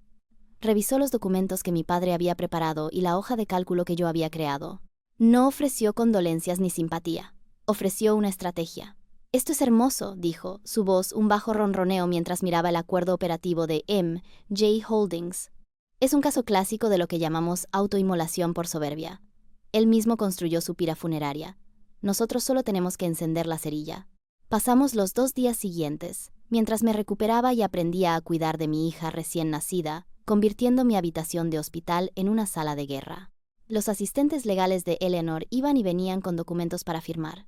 Revisó los documentos que mi padre había preparado y la hoja de cálculo que yo había creado. No ofreció condolencias ni simpatía. Ofreció una estrategia. «Esto es hermoso», dijo, su voz un bajo ronroneo mientras miraba el acuerdo operativo de M.J. Holdings. Es un caso clásico de lo que llamamos autoinmolación por soberbia. Él mismo construyó su pira funeraria. Nosotros solo tenemos que encender la cerilla. Pasamos los 2 días siguientes, mientras me recuperaba y aprendía a cuidar de mi hija recién nacida, convirtiendo mi habitación de hospital en una sala de guerra. Los asistentes legales de Eleanor iban y venían con documentos para firmar.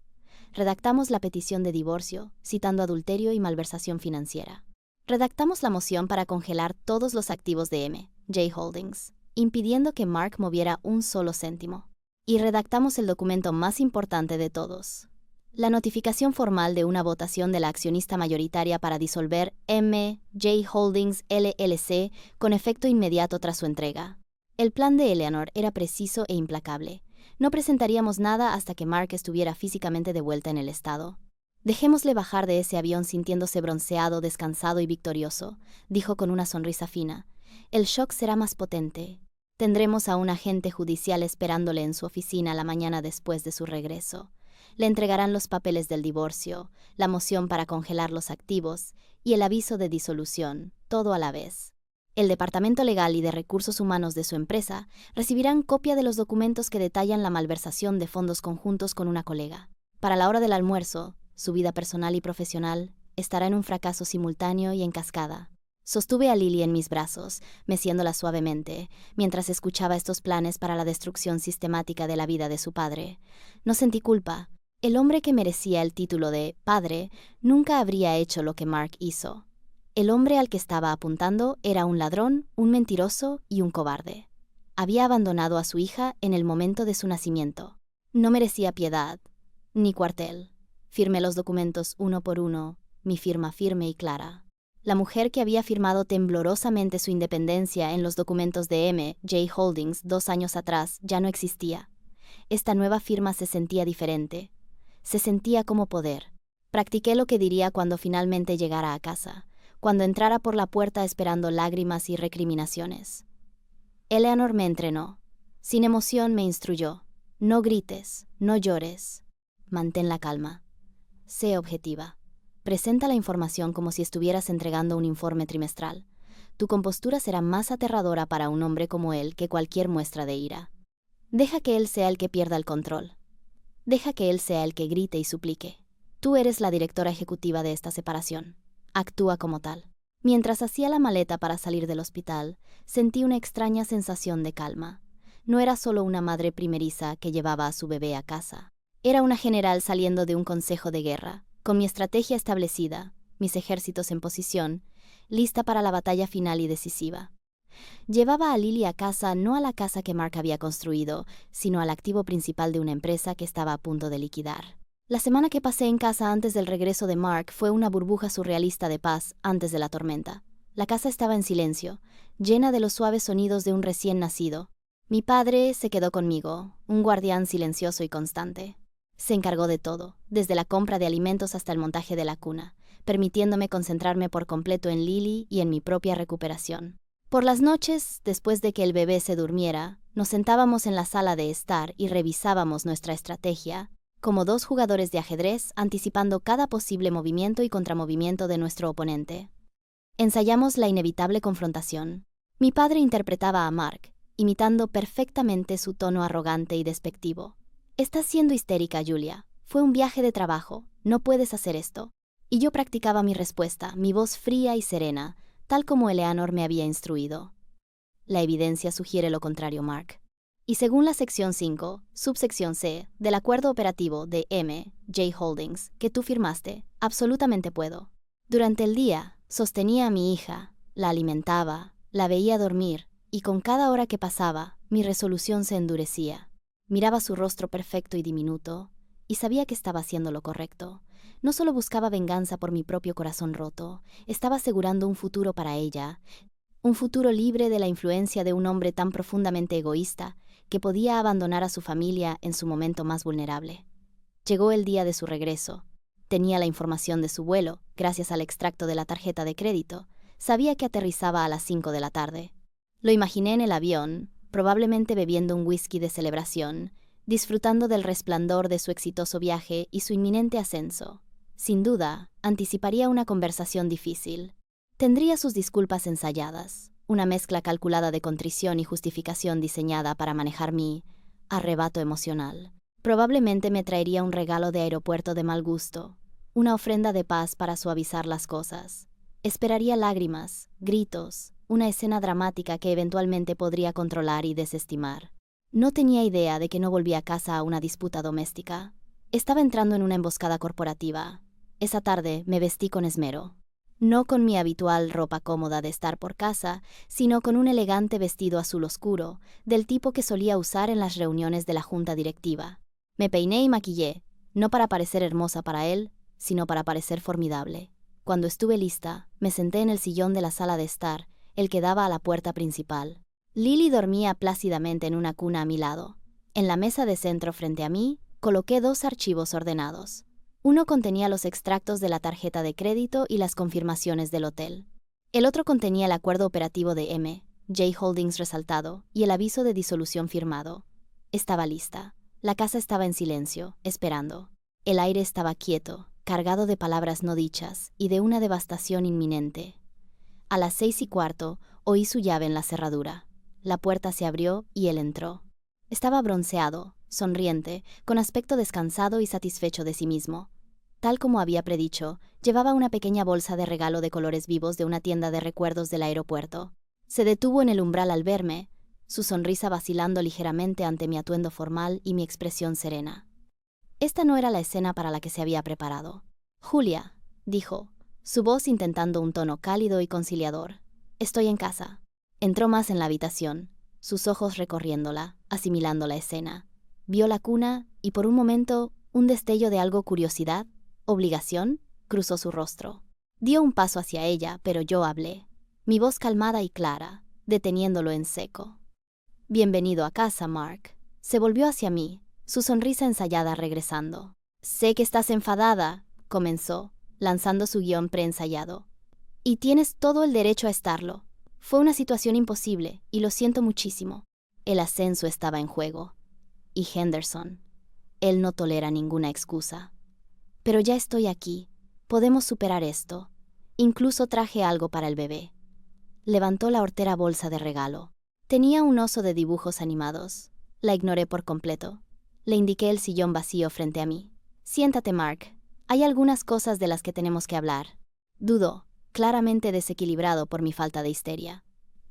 Redactamos la petición de divorcio, citando adulterio y malversación financiera. Redactamos la moción para congelar todos los activos de M.J. Holdings, impidiendo que Mark moviera un solo céntimo. Y redactamos el documento más importante de todos: la notificación formal de una votación de la accionista mayoritaria para disolver M.J. Holdings LLC con efecto inmediato tras su entrega. El plan de Eleanor era preciso e implacable. No presentaríamos nada hasta que Mark estuviera físicamente de vuelta en el estado. «Dejémosle bajar de ese avión sintiéndose bronceado, descansado y victorioso», dijo con una sonrisa fina. «El shock será más potente. Tendremos a un agente judicial esperándole en su oficina la mañana después de su regreso. Le entregarán los papeles del divorcio, la moción para congelar los activos y el aviso de disolución, todo a la vez. El Departamento Legal y de Recursos Humanos de su empresa recibirán copia de los documentos que detallan la malversación de fondos conjuntos con una colega. Para la hora del almuerzo, su vida personal y profesional estará en un fracaso simultáneo y en cascada». Sostuve a Lily en mis brazos, meciéndola suavemente, mientras escuchaba estos planes para la destrucción sistemática de la vida de su padre. No sentí culpa. El hombre que merecía el título de padre nunca habría hecho lo que Mark hizo. El hombre al que estaba apuntando era un ladrón, un mentiroso y un cobarde. Había abandonado a su hija en el momento de su nacimiento. No merecía piedad, ni cuartel. Firmé los documentos uno por uno, mi firma firme y clara. La mujer que había firmado temblorosamente su independencia en los documentos de M.J. Holdings 2 años atrás ya no existía. Esta nueva firma se sentía diferente. Se sentía como poder. Practiqué lo que diría cuando finalmente llegara a casa, cuando entrara por la puerta esperando lágrimas y recriminaciones. Eleanor me entrenó. Sin emoción me instruyó. No grites, no llores. Mantén la calma. Sé objetiva. Presenta la información como si estuvieras entregando un informe trimestral. Tu compostura será más aterradora para un hombre como él que cualquier muestra de ira. Deja que él sea el que pierda el control. Deja que él sea el que grite y suplique. Tú eres la directora ejecutiva de esta separación. Actúa como tal. Mientras hacía la maleta para salir del hospital, sentí una extraña sensación de calma. No era solo una madre primeriza que llevaba a su bebé a casa. Era una general saliendo de un consejo de guerra, con mi estrategia establecida, mis ejércitos en posición, lista para la batalla final y decisiva. Llevaba a Lily a casa, no a la casa que Mark había construido, sino al activo principal de una empresa que estaba a punto de liquidar. La semana que pasé en casa antes del regreso de Mark fue una burbuja surrealista de paz antes de la tormenta. La casa estaba en silencio, llena de los suaves sonidos de un recién nacido. Mi padre se quedó conmigo, un guardián silencioso y constante. Se encargó de todo, desde la compra de alimentos hasta el montaje de la cuna, permitiéndome concentrarme por completo en Lily y en mi propia recuperación. Por las noches, después de que el bebé se durmiera, nos sentábamos en la sala de estar y revisábamos nuestra estrategia, como 2 jugadores de ajedrez anticipando cada posible movimiento y contramovimiento de nuestro oponente. Ensayamos la inevitable confrontación. Mi padre interpretaba a Mark, imitando perfectamente su tono arrogante y despectivo. «Estás siendo histérica, Julia. Fue un viaje de trabajo, no puedes hacer esto. Y yo practicaba mi respuesta, mi voz fría y serena, tal como Eleanor me había instruido. La evidencia sugiere lo contrario, Mark. Y según la sección 5, subsección C, del acuerdo operativo de M.J. Holdings, que tú firmaste, absolutamente puedo. Durante el día, sostenía a mi hija, la alimentaba, la veía dormir, y con cada hora que pasaba, mi resolución se endurecía. Miraba su rostro perfecto y diminuto, y sabía que estaba haciendo lo correcto. No solo buscaba venganza por mi propio corazón roto, estaba asegurando un futuro para ella, un futuro libre de la influencia de un hombre tan profundamente egoísta que podía abandonar a su familia en su momento más vulnerable. Llegó el día de su regreso. Tenía la información de su vuelo, gracias al extracto de la tarjeta de crédito. Sabía que aterrizaba a las 5 de la tarde. Lo imaginé en el avión, probablemente bebiendo un whisky de celebración, disfrutando del resplandor de su exitoso viaje y su inminente ascenso. Sin duda, anticiparía una conversación difícil. Tendría sus disculpas ensayadas, una mezcla calculada de contrición y justificación diseñada para manejar mi arrebato emocional. Probablemente me traería un regalo de aeropuerto de mal gusto, una ofrenda de paz para suavizar las cosas. Esperaría lágrimas, gritos, una escena dramática que eventualmente podría controlar y desestimar. No tenía idea de que no volvía a casa a una disputa doméstica. Estaba entrando en una emboscada corporativa. Esa tarde me vestí con esmero. No con mi habitual ropa cómoda de estar por casa, sino con un elegante vestido azul oscuro, del tipo que solía usar en las reuniones de la junta directiva. Me peiné y maquillé, no para parecer hermosa para él, sino para parecer formidable. Cuando estuve lista, me senté en el sillón de la sala de estar, el que daba a la puerta principal. Lily dormía plácidamente en una cuna a mi lado. En la mesa de centro frente a mí, coloqué 2 archivos ordenados. Uno contenía los extractos de la tarjeta de crédito y las confirmaciones del hotel. El otro contenía el acuerdo operativo de M.J. Holdings resaltado y el aviso de disolución firmado. Estaba lista. La casa estaba en silencio, esperando. El aire estaba quieto, cargado de palabras no dichas y de una devastación inminente. A las 6:15, oí su llave en la cerradura. La puerta se abrió y él entró. Estaba bronceado, sonriente, con aspecto descansado y satisfecho de sí mismo. Tal como había predicho, llevaba una pequeña bolsa de regalo de colores vivos de una tienda de recuerdos del aeropuerto. Se detuvo en el umbral al verme, su sonrisa vacilando ligeramente ante mi atuendo formal y mi expresión serena. Esta no era la escena para la que se había preparado. «Julia», dijo, su voz intentando un tono cálido y conciliador. «Estoy en casa». Entró más en la habitación, sus ojos recorriéndola, asimilando la escena. Vio la cuna y por un momento, un destello de algo curiosidad, obligación, cruzó su rostro. Dio un paso hacia ella, pero yo hablé, mi voz calmada y clara, deteniéndolo en seco. «Bienvenido a casa, Mark». Se volvió hacia mí, su sonrisa ensayada regresando. «Sé que estás enfadada», comenzó, lanzando su guión preensayado. «Y tienes todo el derecho a estarlo. Fue una situación imposible, y lo siento muchísimo». El ascenso estaba en juego. Y Henderson. Él no tolera ninguna excusa. «Pero ya estoy aquí. Podemos superar esto. Incluso traje algo para el bebé». Levantó la hortera bolsa de regalo. Tenía un oso de dibujos animados. La ignoré por completo. Le indiqué el sillón vacío frente a mí. «Siéntate, Mark. Hay algunas cosas de las que tenemos que hablar». Dudó, claramente desequilibrado por mi falta de histeria.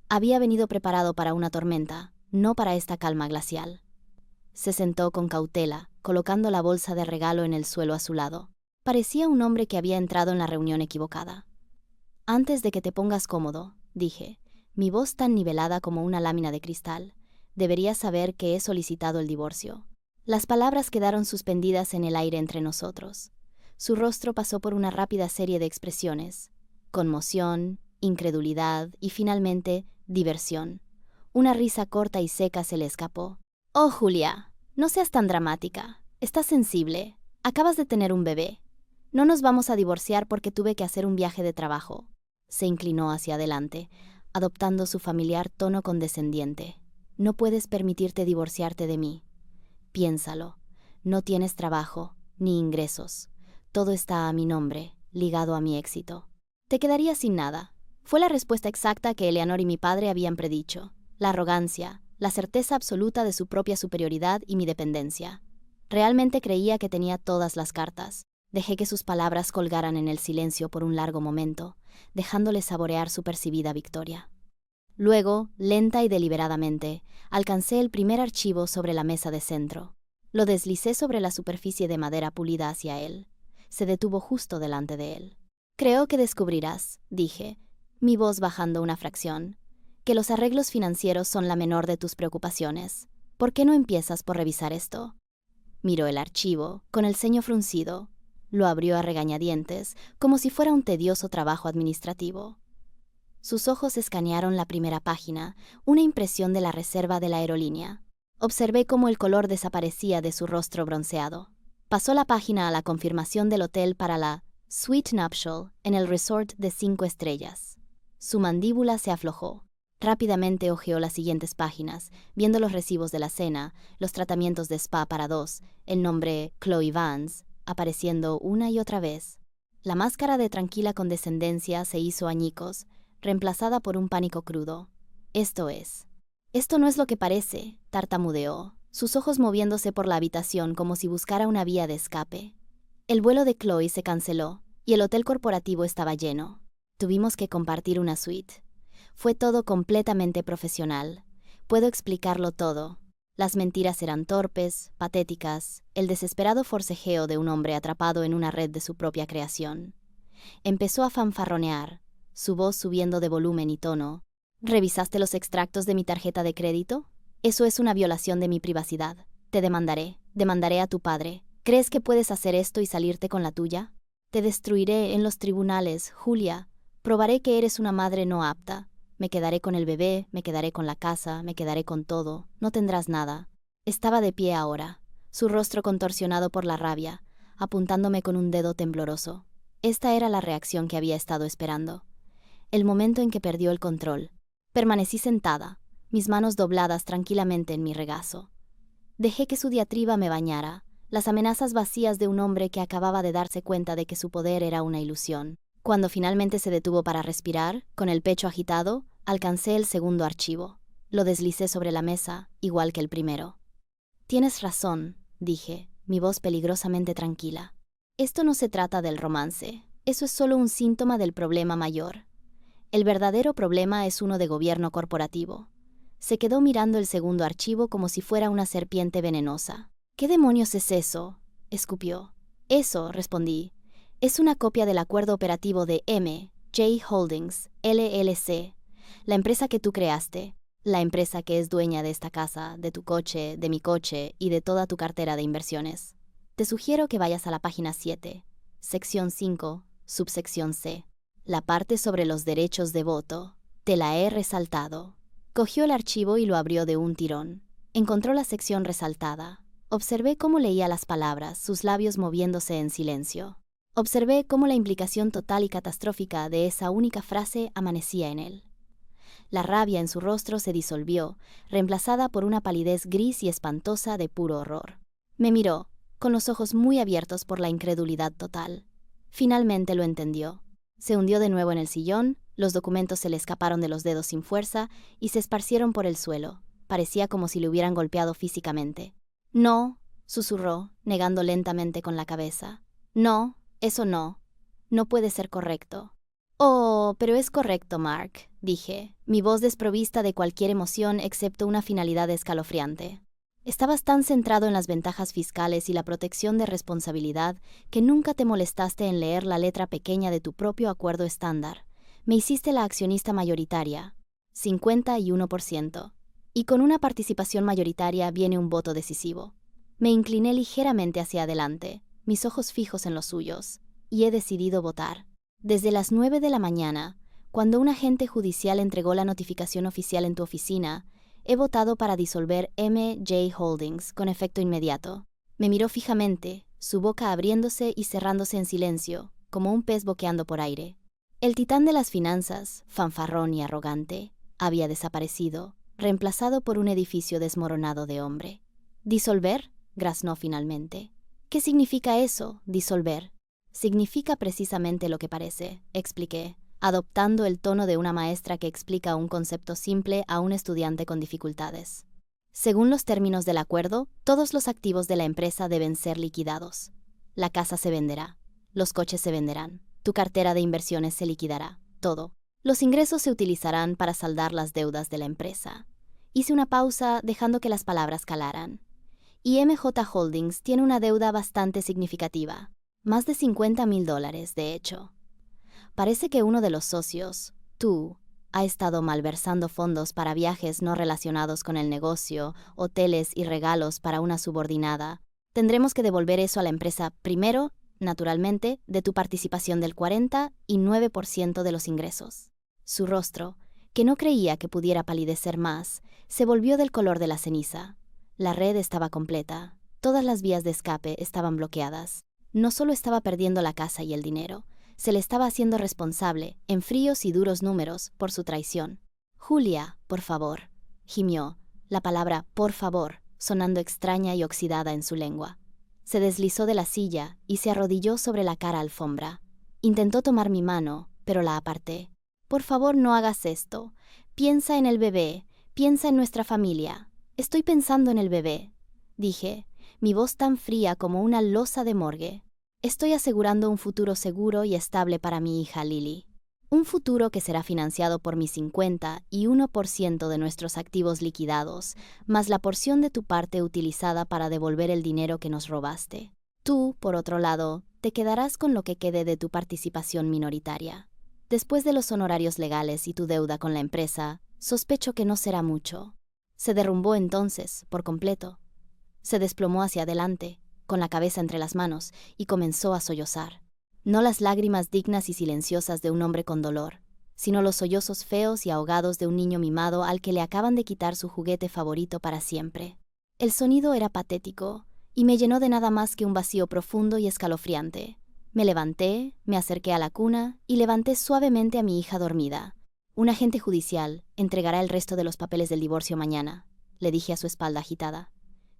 Había venido preparado para una tormenta, no para esta calma glacial. Se sentó con cautela, colocando la bolsa de regalo en el suelo a su lado. Parecía un hombre que había entrado en la reunión equivocada. «Antes de que te pongas cómodo», dije, mi voz tan nivelada como una lámina de cristal, «deberías saber que he solicitado el divorcio». Las palabras quedaron suspendidas en el aire entre nosotros. Su rostro pasó por una rápida serie de expresiones: conmoción, incredulidad y finalmente diversión. Una risa corta y seca se le escapó. «Oh, Julia, no seas tan dramática. Estás sensible. Acabas de tener un bebé. No nos vamos a divorciar porque tuve que hacer un viaje de trabajo». Se inclinó hacia adelante, adoptando su familiar tono condescendiente. «No puedes permitirte divorciarte de mí. Piénsalo. No tienes trabajo, ni ingresos. Todo está a mi nombre, ligado a mi éxito. Te quedarías sin nada». Fue la respuesta exacta que Eleanor y mi padre habían predicho. La arrogancia, la certeza absoluta de su propia superioridad y mi dependencia. Realmente creía que tenía todas las cartas. Dejé que sus palabras colgaran en el silencio por un largo momento, dejándole saborear su percibida victoria. Luego, lenta y deliberadamente, alcancé el primer archivo sobre la mesa de centro. Lo deslicé sobre la superficie de madera pulida hacia él. Se detuvo justo delante de él. «Creo que descubrirás», dije, mi voz bajando una fracción, «que los arreglos financieros son la menor de tus preocupaciones. ¿Por qué no empiezas por revisar esto?» Miró el archivo, con el ceño fruncido. Lo abrió a regañadientes, como si fuera un tedioso trabajo administrativo. Sus ojos escanearon la primera página, una impresión de la reserva de la aerolínea. Observé cómo el color desaparecía de su rostro bronceado. Pasó la página a la confirmación del hotel para la Suite Nuptial en el resort de 5 estrellas. Su mandíbula se aflojó. Rápidamente hojeó las siguientes páginas, viendo los recibos de la cena, los tratamientos de spa para 2, el nombre Chloe Vance, apareciendo una y otra vez. La máscara de tranquila condescendencia se hizo añicos, reemplazada por un pánico crudo. Esto no es lo que parece, tartamudeó, sus ojos moviéndose por la habitación como si buscara una vía de escape. El vuelo de Chloe se canceló, y el hotel corporativo estaba lleno. Tuvimos que compartir una suite. Fue todo completamente profesional. Puedo explicarlo todo. Las mentiras eran torpes, patéticas, el desesperado forcejeo de un hombre atrapado en una red de su propia creación. Empezó a fanfarronear, su voz subiendo de volumen y tono. «¿Revisaste los extractos de mi tarjeta de crédito? Eso es una violación de mi privacidad. Te demandaré a tu padre. ¿Crees que puedes hacer esto y salirte con la tuya? Te destruiré en los tribunales, Julia. Probaré que eres una madre no apta. Me quedaré con el bebé, me quedaré con la casa, me quedaré con todo. No tendrás nada». Estaba de pie ahora, su rostro contorsionado por la rabia, apuntándome con un dedo tembloroso. Esta era la reacción que había estado esperando. El momento en que perdió el control. Permanecí sentada, mis manos dobladas tranquilamente en mi regazo. Dejé que su diatriba me bañara, las amenazas vacías de un hombre que acababa de darse cuenta de que su poder era una ilusión. Cuando finalmente se detuvo para respirar, con el pecho agitado, alcancé el segundo archivo. Lo deslicé sobre la mesa, igual que el primero. «Tienes razón», dije, mi voz peligrosamente tranquila. «Esto no se trata del romance. Eso es solo un síntoma del problema mayor. El verdadero problema es uno de gobierno corporativo». Se quedó mirando el segundo archivo como si fuera una serpiente venenosa. «¿Qué demonios es eso?», escupió. «Eso», respondí, «es una copia del acuerdo operativo de M.J. Holdings, LLC, la empresa que tú creaste, la empresa que es dueña de esta casa, de tu coche, de mi coche y de toda tu cartera de inversiones. Te sugiero que vayas a la página 7, sección 5, subsección C. La parte sobre los derechos de voto. Te la he resaltado». Cogió el archivo y lo abrió de un tirón. Encontró la sección resaltada. Observé cómo leía las palabras, sus labios moviéndose en silencio. Observé cómo la implicación total y catastrófica de esa única frase amanecía en él. La rabia en su rostro se disolvió, reemplazada por una palidez gris y espantosa de puro horror. Me miró, con los ojos muy abiertos por la incredulidad total. Finalmente lo entendió. Se hundió de nuevo en el sillón, los documentos se le escaparon de los dedos sin fuerza y se esparcieron por el suelo. Parecía como si le hubieran golpeado físicamente. «No», susurró, negando lentamente con la cabeza. «No, eso no. No puede ser correcto». «Oh, pero es correcto, Mark», dije, mi voz desprovista de cualquier emoción excepto una finalidad escalofriante. Estabas tan centrado en las ventajas fiscales y la protección de responsabilidad que nunca te molestaste en leer la letra pequeña de tu propio acuerdo estándar. Me hiciste la accionista mayoritaria, 51%, y con una participación mayoritaria viene un voto decisivo. Me incliné ligeramente hacia adelante, mis ojos fijos en los suyos, y he decidido votar. Desde las 9 de la mañana, cuando un agente judicial entregó la notificación oficial en tu oficina, he votado para disolver M.J. Holdings con efecto inmediato. Me miró fijamente, su boca abriéndose y cerrándose en silencio, como un pez boqueando por aire. El titán de las finanzas, fanfarrón y arrogante, había desaparecido, reemplazado por un edificio desmoronado de hombre. «¿Disolver?», graznó finalmente. «¿Qué significa eso, disolver?». «Significa precisamente lo que parece», expliqué, adoptando el tono de una maestra que explica un concepto simple a un estudiante con dificultades. Según los términos del acuerdo, todos los activos de la empresa deben ser liquidados. La casa se venderá, los coches se venderán, tu cartera de inversiones se liquidará, todo. Los ingresos se utilizarán para saldar las deudas de la empresa. Hice una pausa dejando que las palabras calaran. Y MJ Holdings tiene una deuda bastante significativa, más de $50,000, de hecho. Parece que uno de los socios, tú, ha estado malversando fondos para viajes no relacionados con el negocio, hoteles y regalos para una subordinada. Tendremos que devolver eso a la empresa primero, naturalmente, de tu participación del 49% de los ingresos. Su rostro, que no creía que pudiera palidecer más, se volvió del color de la ceniza. La red estaba completa. Todas las vías de escape estaban bloqueadas. No solo estaba perdiendo la casa y el dinero, se le estaba haciendo responsable, en fríos y duros números, por su traición. Julia, por favor, gimió, la palabra por favor sonando extraña y oxidada en su lengua. Se deslizó de la silla y se arrodilló sobre la cara alfombra. Intentó tomar mi mano, pero la aparté. Por favor, no hagas esto. Piensa en el bebé, piensa en nuestra familia. Estoy pensando en el bebé, dije, mi voz tan fría como una losa de morgue. Estoy asegurando un futuro seguro y estable para mi hija Lily. Un futuro que será financiado por mi 51% de nuestros activos liquidados, más la porción de tu parte utilizada para devolver el dinero que nos robaste. Tú, por otro lado, te quedarás con lo que quede de tu participación minoritaria. Después de los honorarios legales y tu deuda con la empresa, sospecho que no será mucho. Se derrumbó entonces, por completo. Se desplomó hacia adelante, con la cabeza entre las manos, y comenzó a sollozar. No las lágrimas dignas y silenciosas de un hombre con dolor, sino los sollozos feos y ahogados de un niño mimado al que le acaban de quitar su juguete favorito para siempre. El sonido era patético, y me llenó de nada más que un vacío profundo y escalofriante. Me levanté, me acerqué a la cuna y levanté suavemente a mi hija dormida. Un agente judicial entregará el resto de los papeles del divorcio mañana, le dije a su espalda agitada.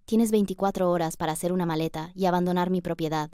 Tienes 24 horas para hacer una maleta y abandonar mi propiedad.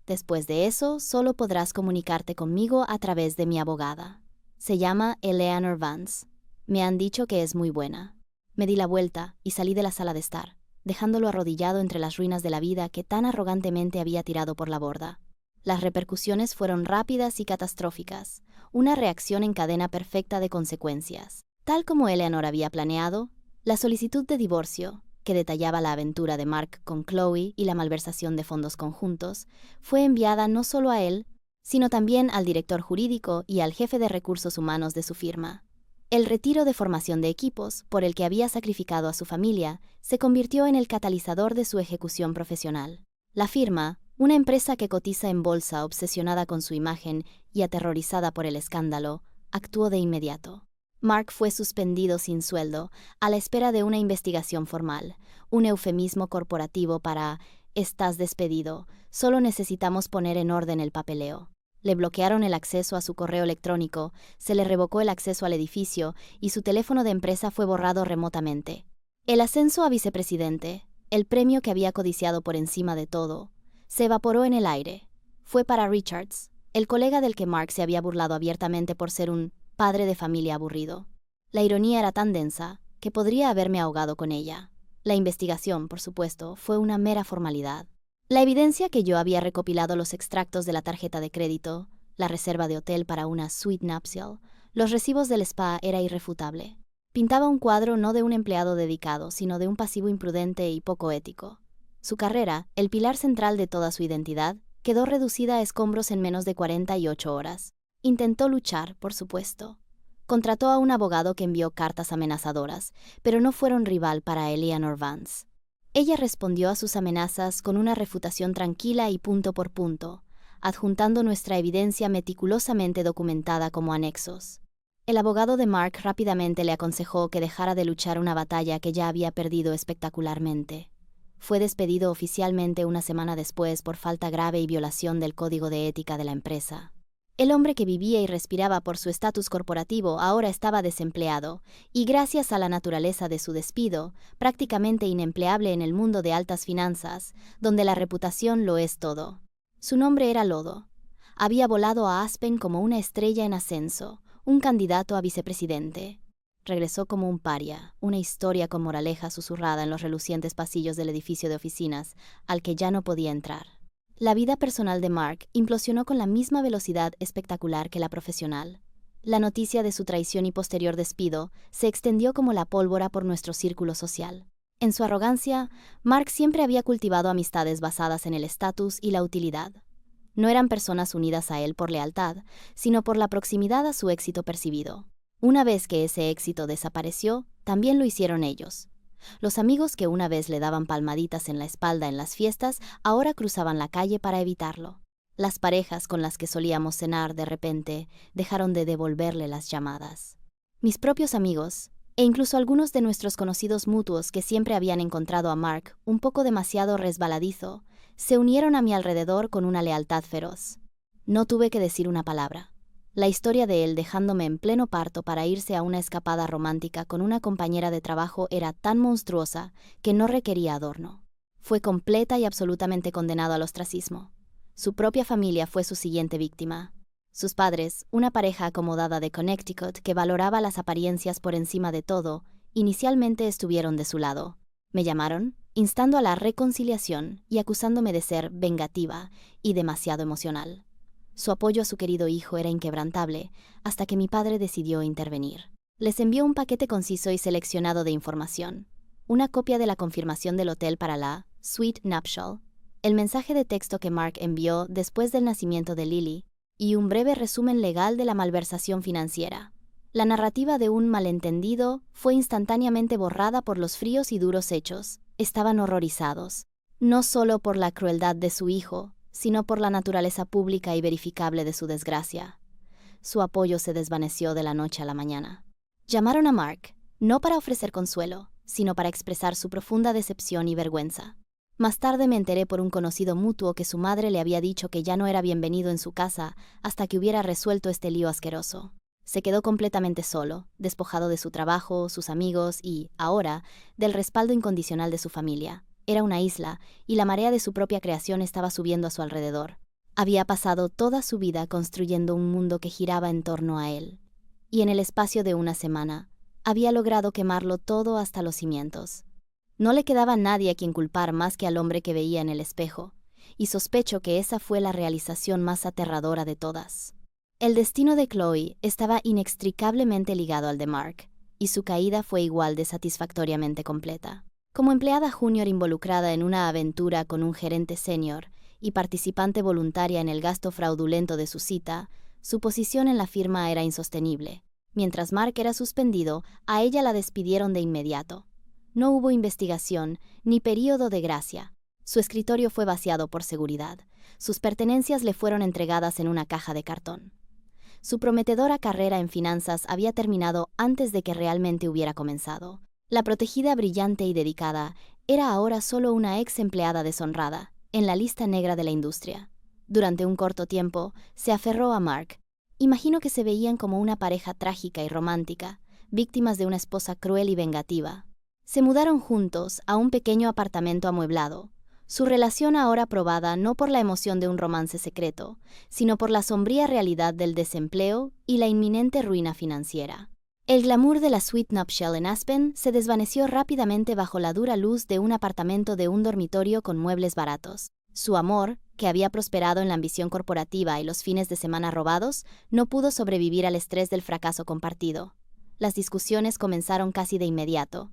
Después de eso, solo podrás comunicarte conmigo a través de mi abogada. Se llama Eleanor Vance. Me han dicho que es muy buena. Me di la vuelta y salí de la sala de estar, dejándolo arrodillado entre las ruinas de la vida que tan arrogantemente había tirado por la borda. Las repercusiones fueron rápidas y catastróficas, una reacción en cadena perfecta de consecuencias. Tal como Eleanor había planeado, la solicitud de divorcio, que detallaba la aventura de Mark con Chloe y la malversación de fondos conjuntos, fue enviada no solo a él, sino también al director jurídico y al jefe de recursos humanos de su firma. El retiro de formación de equipos, por el que había sacrificado a su familia, se convirtió en el catalizador de su ejecución profesional. La firma, una empresa que cotiza en bolsa obsesionada con su imagen y aterrorizada por el escándalo, actuó de inmediato. Mark fue suspendido sin sueldo, a la espera de una investigación formal, un eufemismo corporativo para «estás despedido, solo necesitamos poner en orden el papeleo». Le bloquearon el acceso a su correo electrónico, se le revocó el acceso al edificio y su teléfono de empresa fue borrado remotamente. El ascenso a vicepresidente, el premio que había codiciado por encima de todo, se evaporó en el aire. Fue para Richards, el colega del que Mark se había burlado abiertamente por ser un padre de familia aburrido. La ironía era tan densa que podría haberme ahogado con ella. La investigación, por supuesto, fue una mera formalidad. La evidencia que yo había recopilado, los extractos de la tarjeta de crédito, la reserva de hotel para una suite nupcial, los recibos del spa, era irrefutable. Pintaba un cuadro no de un empleado dedicado, sino de un pasivo imprudente y poco ético. Su carrera, el pilar central de toda su identidad, quedó reducida a escombros en menos de 48 horas. Intentó luchar, por supuesto. Contrató a un abogado que envió cartas amenazadoras, pero no fueron rival para Eleanor Vance. Ella respondió a sus amenazas con una refutación tranquila y punto por punto, adjuntando nuestra evidencia meticulosamente documentada como anexos. El abogado de Mark rápidamente le aconsejó que dejara de luchar una batalla que ya había perdido espectacularmente. Fue despedido oficialmente una semana después por falta grave y violación del código de ética de la empresa. El hombre que vivía y respiraba por su estatus corporativo ahora estaba desempleado, y gracias a la naturaleza de su despido, prácticamente inempleable en el mundo de altas finanzas, donde la reputación lo es todo. Su nombre era Lodo. Había volado a Aspen como una estrella en ascenso, un candidato a vicepresidente. regresó como un paria, una historia con moraleja susurrada en los relucientes pasillos del edificio de oficinas, al que ya no podía entrar. La vida personal de Mark implosionó con la misma velocidad espectacular que la profesional. La noticia de su traición y posterior despido se extendió como la pólvora por nuestro círculo social. En su arrogancia, Mark siempre había cultivado amistades basadas en el estatus y la utilidad. No eran personas unidas a él por lealtad, sino por la proximidad a su éxito percibido. Una vez que ese éxito desapareció, también lo hicieron ellos. Los amigos que una vez le daban palmaditas en la espalda en las fiestas, ahora cruzaban la calle para evitarlo. Las parejas con las que solíamos cenar de repente dejaron de devolverle las llamadas. Mis propios amigos, e incluso algunos de nuestros conocidos mutuos que siempre habían encontrado a Mark un poco demasiado resbaladizo, se unieron a mi alrededor con una lealtad feroz. No tuve que decir una palabra. La historia de él dejándome en pleno parto para irse a una escapada romántica con una compañera de trabajo era tan monstruosa que no requería adorno. Fue completa y absolutamente condenado al ostracismo. Su propia familia fue su siguiente víctima. Sus padres, una pareja acomodada de Connecticut que valoraba las apariencias por encima de todo, inicialmente estuvieron de su lado. Me llamaron, instando a la reconciliación y acusándome de ser vengativa y demasiado emocional. Su apoyo a su querido hijo era inquebrantable, hasta que mi padre decidió intervenir. Les envió un paquete conciso y seleccionado de información, una copia de la confirmación del hotel para la Suite Nuptial, el mensaje de texto que Mark envió después del nacimiento de Lily, y un breve resumen legal de la malversación financiera. La narrativa de un malentendido fue instantáneamente borrada por los fríos y duros hechos. Estaban horrorizados, no solo por la crueldad de su hijo, sino por la naturaleza pública y verificable de su desgracia. Su apoyo se desvaneció de la noche a la mañana. Llamaron a Mark, no para ofrecer consuelo, sino para expresar su profunda decepción y vergüenza. Más tarde me enteré por un conocido mutuo que su madre le había dicho que ya no era bienvenido en su casa hasta que hubiera resuelto este lío asqueroso. Se quedó completamente solo, despojado de su trabajo, sus amigos y, ahora, del respaldo incondicional de su familia. Era una isla, y la marea de su propia creación estaba subiendo a su alrededor. Había pasado toda su vida construyendo un mundo que giraba en torno a él. Y en el espacio de una semana, había logrado quemarlo todo hasta los cimientos. No le quedaba nadie a quien culpar más que al hombre que veía en el espejo, y sospecho que esa fue la realización más aterradora de todas. El destino de Chloe estaba inextricablemente ligado al de Mark, y su caída fue igual de satisfactoriamente completa. Como empleada junior involucrada en una aventura con un gerente senior y participante voluntaria en el gasto fraudulento de su cita, su posición en la firma era insostenible. Mientras Mark era suspendido, a ella la despidieron de inmediato. No hubo investigación ni período de gracia. Su escritorio fue vaciado por seguridad. Sus pertenencias le fueron entregadas en una caja de cartón. Su prometedora carrera en finanzas había terminado antes de que realmente hubiera comenzado. La protegida brillante y dedicada era ahora solo una ex empleada deshonrada, en la lista negra de la industria. Durante un corto tiempo, se aferró a Mark. Imagino que se veían como una pareja trágica y romántica, víctimas de una esposa cruel y vengativa. Se mudaron juntos a un pequeño apartamento amueblado, su relación ahora probada no por la emoción de un romance secreto, sino por la sombría realidad del desempleo y la inminente ruina financiera. El glamour de la Suite Nuptial en Aspen se desvaneció rápidamente bajo la dura luz de un apartamento de un dormitorio con muebles baratos. Su amor, que había prosperado en la ambición corporativa y los fines de semana robados, no pudo sobrevivir al estrés del fracaso compartido. Las discusiones comenzaron casi de inmediato.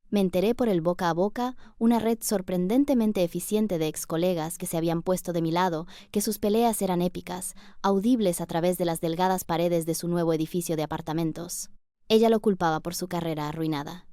Me enteré por el boca a boca, una red sorprendentemente eficiente de excolegas que se habían puesto de mi lado, que sus peleas eran épicas, audibles a través de las delgadas paredes de su nuevo edificio de apartamentos. Ella lo culpaba por su carrera arruinada.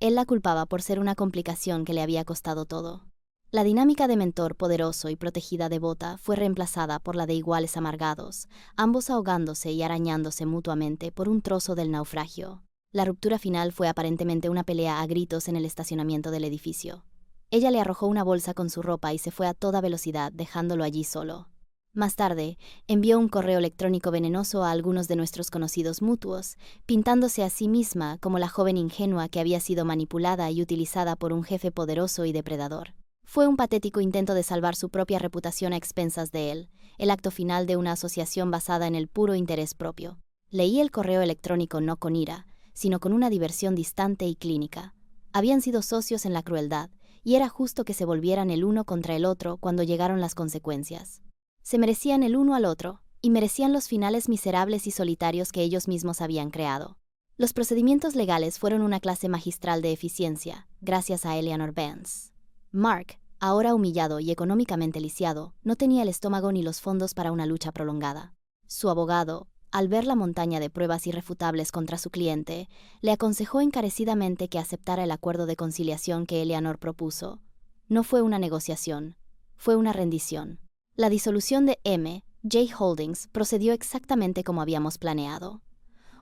Él la culpaba por ser una complicación que le había costado todo. La dinámica de mentor poderoso y protegida devota fue reemplazada por la de iguales amargados, ambos ahogándose y arañándose mutuamente por un trozo del naufragio. La ruptura final fue aparentemente una pelea a gritos en el estacionamiento del edificio. Ella le arrojó una bolsa con su ropa y se fue a toda velocidad, dejándolo allí solo. Más tarde, envió un correo electrónico venenoso a algunos de nuestros conocidos mutuos, pintándose a sí misma como la joven ingenua que había sido manipulada y utilizada por un jefe poderoso y depredador. Fue un patético intento de salvar su propia reputación a expensas de él, el acto final de una asociación basada en el puro interés propio. Leí el correo electrónico no con ira, sino con una diversión distante y clínica. Habían sido socios en la crueldad, y era justo que se volvieran el uno contra el otro cuando llegaron las consecuencias. Se merecían el uno al otro, y merecían los finales miserables y solitarios que ellos mismos habían creado. Los procedimientos legales fueron una clase magistral de eficiencia, gracias a Eleanor Vance. Mark, ahora humillado y económicamente lisiado, no tenía el estómago ni los fondos para una lucha prolongada. Su abogado, al ver la montaña de pruebas irrefutables contra su cliente, le aconsejó encarecidamente que aceptara el acuerdo de conciliación que Eleanor propuso. No fue una negociación, fue una rendición. La disolución de M.J. Holdings procedió exactamente como habíamos planeado.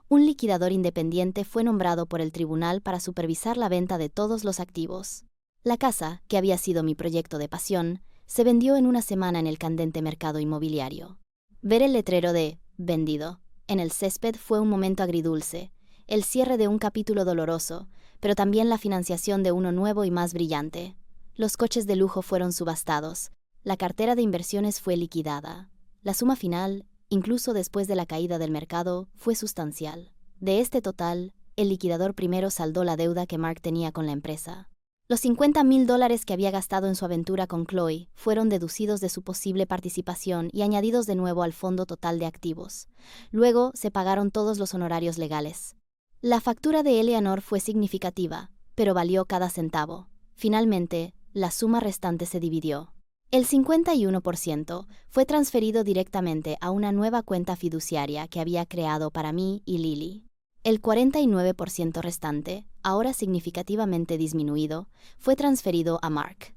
Un liquidador independiente fue nombrado por el tribunal para supervisar la venta de todos los activos. La casa, que había sido mi proyecto de pasión, se vendió en una semana en el candente mercado inmobiliario. Ver el letrero de «vendido» en el césped fue un momento agridulce, el cierre de un capítulo doloroso, pero también la financiación de uno nuevo y más brillante. Los coches de lujo fueron subastados, la cartera de inversiones fue liquidada. La suma final, incluso después de la caída del mercado, fue sustancial. De este total, el liquidador primero saldó la deuda que Mark tenía con la empresa. Los $50,000 que había gastado en su aventura con Chloe fueron deducidos de su posible participación y añadidos de nuevo al fondo total de activos. Luego se pagaron todos los honorarios legales. La factura de Eleanor fue significativa, pero valió cada centavo. Finalmente, la suma restante se dividió. El 51% fue transferido directamente a una nueva cuenta fiduciaria que había creado para mí y Lily. El 49% restante, ahora significativamente disminuido, fue transferido a Mark.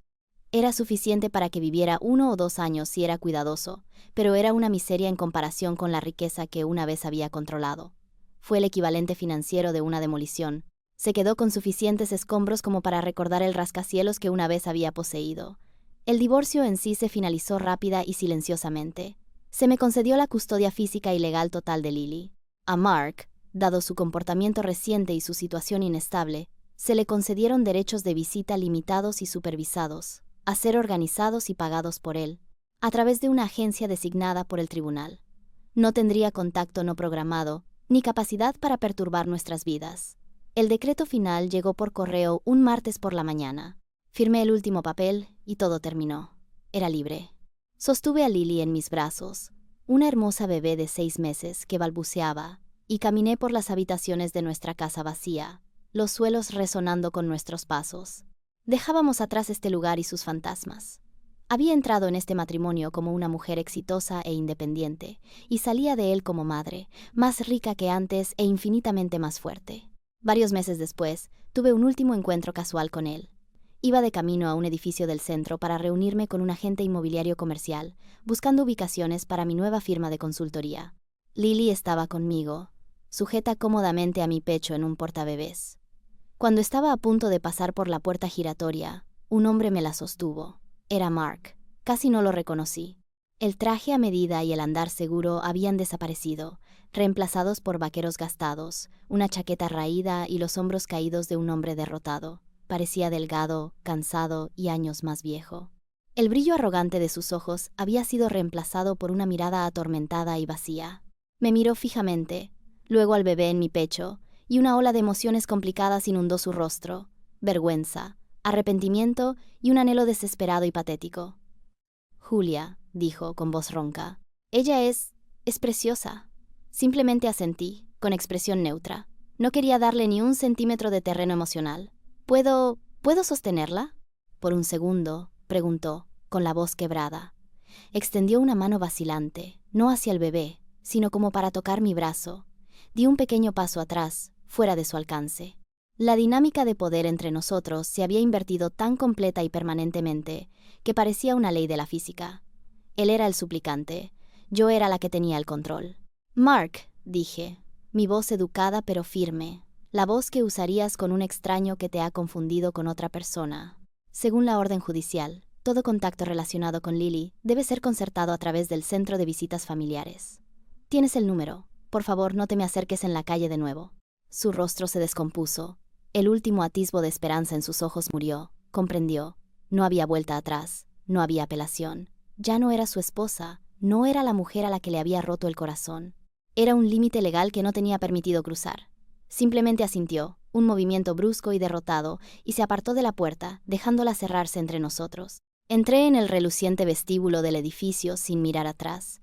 Era suficiente para que viviera 1 o 2 años si era cuidadoso, pero era una miseria en comparación con la riqueza que una vez había controlado. Fue el equivalente financiero de una demolición. Se quedó con suficientes escombros como para recordar el rascacielos que una vez había poseído. El divorcio en sí se finalizó rápida y silenciosamente. Se me concedió la custodia física y legal total de Lily. A Mark, dado su comportamiento reciente y su situación inestable, se le concedieron derechos de visita limitados y supervisados, a ser organizados y pagados por él, a través de una agencia designada por el tribunal. No tendría contacto no programado, ni capacidad para perturbar nuestras vidas. El decreto final llegó por correo un martes por la mañana. Firmé el último papel y todo terminó. Era libre. Sostuve a Lily en mis brazos, una hermosa bebé de 6 meses que balbuceaba, y caminé por las habitaciones de nuestra casa vacía, los suelos resonando con nuestros pasos. Dejábamos atrás este lugar y sus fantasmas. Había entrado en este matrimonio como una mujer exitosa e independiente, y salía de él como madre, más rica que antes e infinitamente más fuerte. Varios meses después, tuve un último encuentro casual con él. Iba de camino a un edificio del centro para reunirme con un agente inmobiliario comercial, buscando ubicaciones para mi nueva firma de consultoría. Lily estaba conmigo, sujeta cómodamente a mi pecho en un portabebés. Cuando estaba a punto de pasar por la puerta giratoria, un hombre me la sostuvo. Era Mark. Casi no lo reconocí. El traje a medida y el andar seguro habían desaparecido, reemplazados por vaqueros gastados, una chaqueta raída y los hombros caídos de un hombre derrotado. Parecía delgado, cansado y años más viejo. El brillo arrogante de sus ojos había sido reemplazado por una mirada atormentada y vacía. Me miró fijamente, luego al bebé en mi pecho, y una ola de emociones complicadas inundó su rostro: vergüenza, arrepentimiento y un anhelo desesperado y patético. «Julia», dijo con voz ronca. «Ella es preciosa». Simplemente asentí, con expresión neutra. No quería darle ni un centímetro de terreno emocional. ¿Puedo sostenerla?» Por un segundo, preguntó, con la voz quebrada. Extendió una mano vacilante, no hacia el bebé, sino como para tocar mi brazo. Di un pequeño paso atrás, fuera de su alcance. La dinámica de poder entre nosotros se había invertido tan completa y permanentemente que parecía una ley de la física. Él era el suplicante, yo era la que tenía el control. «Mark», dije, mi voz educada pero firme, la voz que usarías con un extraño que te ha confundido con otra persona. Según la orden judicial, todo contacto relacionado con Lily debe ser concertado a través del centro de visitas familiares. «Tienes el número. Por favor, no te me acerques en la calle de nuevo». Su rostro se descompuso. El último atisbo de esperanza en sus ojos murió. Comprendió. No había vuelta atrás. No había apelación. Ya no era su esposa. No era la mujer a la que le había roto el corazón. Era un límite legal que no tenía permitido cruzar. Simplemente asintió, un movimiento brusco y derrotado, y se apartó de la puerta, dejándola cerrarse entre nosotros. Entré en el reluciente vestíbulo del edificio sin mirar atrás.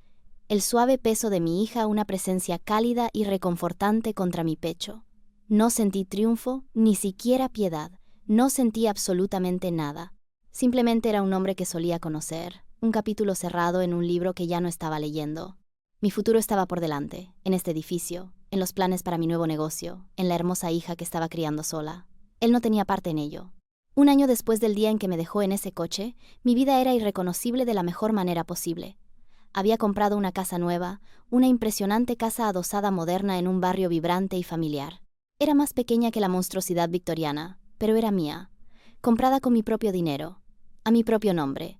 El suave peso de mi hija, una presencia cálida y reconfortante contra mi pecho. No sentí triunfo, ni siquiera piedad. No sentí absolutamente nada. Simplemente era un hombre que solía conocer, un capítulo cerrado en un libro que ya no estaba leyendo. Mi futuro estaba por delante, en este edificio, en los planes para mi nuevo negocio, en la hermosa hija que estaba criando sola. Él no tenía parte en ello. Un año después del día en que me dejó en ese coche, mi vida era irreconocible de la mejor manera posible. Había comprado una casa nueva, una impresionante casa adosada moderna en un barrio vibrante y familiar. Era más pequeña que la monstruosidad victoriana, pero era mía, comprada con mi propio dinero, a mi propio nombre.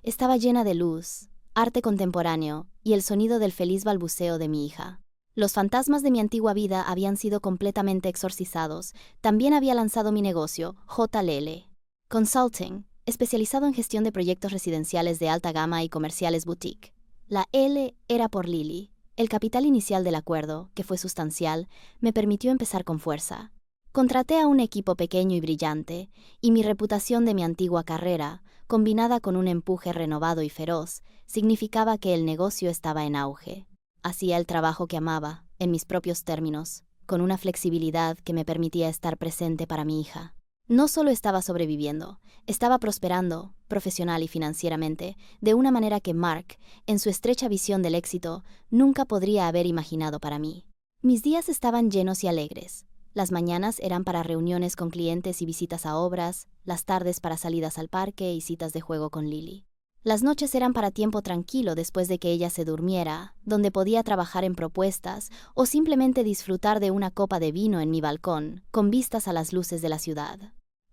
Estaba llena de luz, arte contemporáneo y el sonido del feliz balbuceo de mi hija. Los fantasmas de mi antigua vida habían sido completamente exorcizados. También había lanzado mi negocio, JLL Consulting, especializado en gestión de proyectos residenciales de alta gama y comerciales boutique. La L era por Lily. El capital inicial del acuerdo, que fue sustancial, me permitió empezar con fuerza. Contraté a un equipo pequeño y brillante, y mi reputación de mi antigua carrera, combinada con un empuje renovado y feroz, significaba que el negocio estaba en auge. Hacía el trabajo que amaba, en mis propios términos, con una flexibilidad que me permitía estar presente para mi hija. No solo estaba sobreviviendo, estaba prosperando, profesional y financieramente, de una manera que Mark, en su estrecha visión del éxito, nunca podría haber imaginado para mí. Mis días estaban llenos y alegres. Las mañanas eran para reuniones con clientes y visitas a obras, las tardes para salidas al parque y citas de juego con Lily. Las noches eran para tiempo tranquilo después de que ella se durmiera, donde podía trabajar en propuestas o simplemente disfrutar de una copa de vino en mi balcón, con vistas a las luces de la ciudad.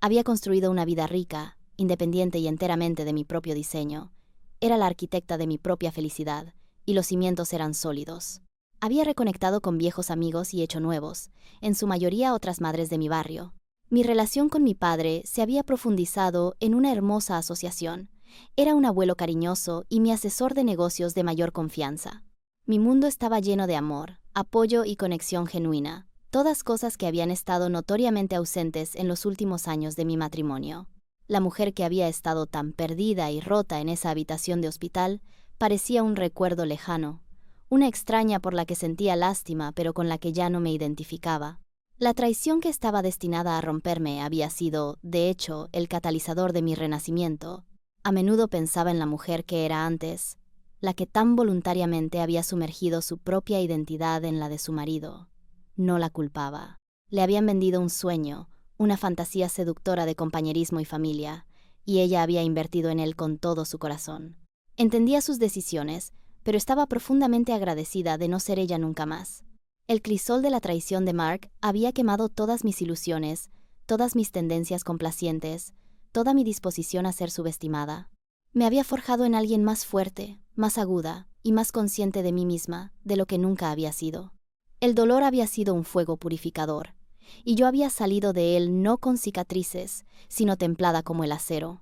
Había construido una vida rica, independiente y enteramente de mi propio diseño. Era la arquitecta de mi propia felicidad, y los cimientos eran sólidos. Había reconectado con viejos amigos y hecho nuevos, en su mayoría otras madres de mi barrio. Mi relación con mi padre se había profundizado en una hermosa asociación. Era un abuelo cariñoso y mi asesor de negocios de mayor confianza. Mi mundo estaba lleno de amor, apoyo y conexión genuina, todas cosas que habían estado notoriamente ausentes en los últimos años de mi matrimonio. La mujer que había estado tan perdida y rota en esa habitación de hospital parecía un recuerdo lejano, una extraña por la que sentía lástima pero con la que ya no me identificaba. La traición que estaba destinada a romperme había sido, de hecho, el catalizador de mi renacimiento. A menudo pensaba en la mujer que era antes, la que tan voluntariamente había sumergido su propia identidad en la de su marido. No la culpaba. Le habían vendido un sueño, una fantasía seductora de compañerismo y familia, y ella había invertido en él con todo su corazón. Entendía sus decisiones, pero estaba profundamente agradecida de no ser ella nunca más. El crisol de la traición de Mark había quemado todas mis ilusiones, todas mis tendencias complacientes, toda mi disposición a ser subestimada. Me había forjado en alguien más fuerte, más aguda y más consciente de mí misma de lo que nunca había sido. El dolor había sido un fuego purificador, y yo había salido de él no con cicatrices, sino templada como el acero.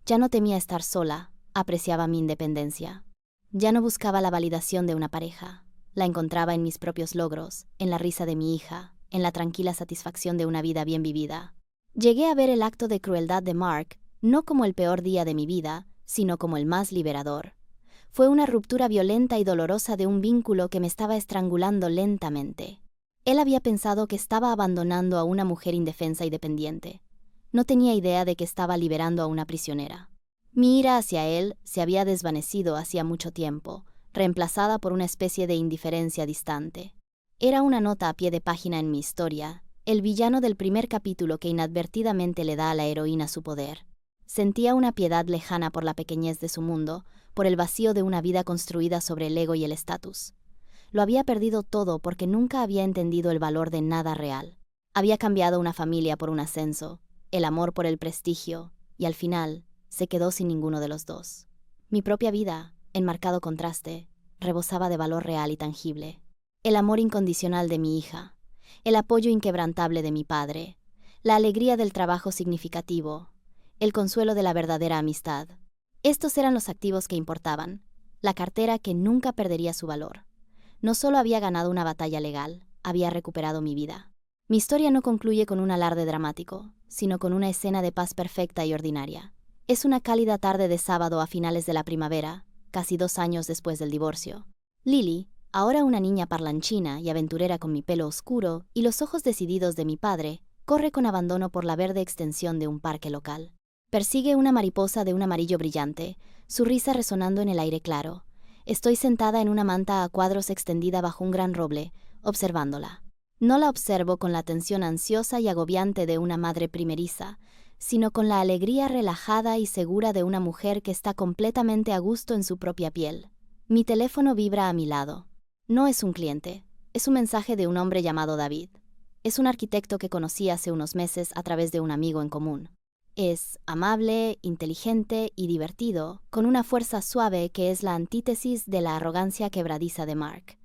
Ya no temía estar sola, apreciaba mi independencia. Ya no buscaba la validación de una pareja. La encontraba en mis propios logros, en la risa de mi hija, en la tranquila satisfacción de una vida bien vivida. Llegué a ver el acto de crueldad de Mark, no como el peor día de mi vida, sino como el más liberador. Fue una ruptura violenta y dolorosa de un vínculo que me estaba estrangulando lentamente. Él había pensado que estaba abandonando a una mujer indefensa y dependiente. No tenía idea de que estaba liberando a una prisionera. Mi ira hacia él se había desvanecido hacía mucho tiempo, reemplazada por una especie de indiferencia distante. Era una nota a pie de página en mi historia, el villano del primer capítulo que inadvertidamente le da a la heroína su poder. Sentía una piedad lejana por la pequeñez de su mundo, por el vacío de una vida construida sobre el ego y el estatus. Lo había perdido todo porque nunca había entendido el valor de nada real. Había cambiado una familia por un ascenso, el amor por el prestigio, y al final se quedó sin ninguno de los dos. Mi propia vida, en marcado contraste, rebosaba de valor real y tangible. El amor incondicional de mi hija, el apoyo inquebrantable de mi padre, la alegría del trabajo significativo, el consuelo de la verdadera amistad. Estos eran los activos que importaban, la cartera que nunca perdería su valor. No solo había ganado una batalla legal, había recuperado mi vida. Mi historia no concluye con un alarde dramático, sino con una escena de paz perfecta y ordinaria. Es una cálida tarde de sábado a finales de la primavera, casi 2 años después del divorcio. Lily, ahora una niña parlanchina y aventurera con mi pelo oscuro y los ojos decididos de mi padre, corre con abandono por la verde extensión de un parque local. Persigue una mariposa de un amarillo brillante, su risa resonando en el aire claro. Estoy sentada en una manta a cuadros extendida bajo un gran roble, observándola. No la observo con la atención ansiosa y agobiante de una madre primeriza, sino con la alegría relajada y segura de una mujer que está completamente a gusto en su propia piel. Mi teléfono vibra a mi lado. No es un cliente, es un mensaje de un hombre llamado David. Es un arquitecto que conocí hace unos meses a través de un amigo en común. Es amable, inteligente y divertido, con una fuerza suave que es la antítesis de la arrogancia quebradiza de Mark.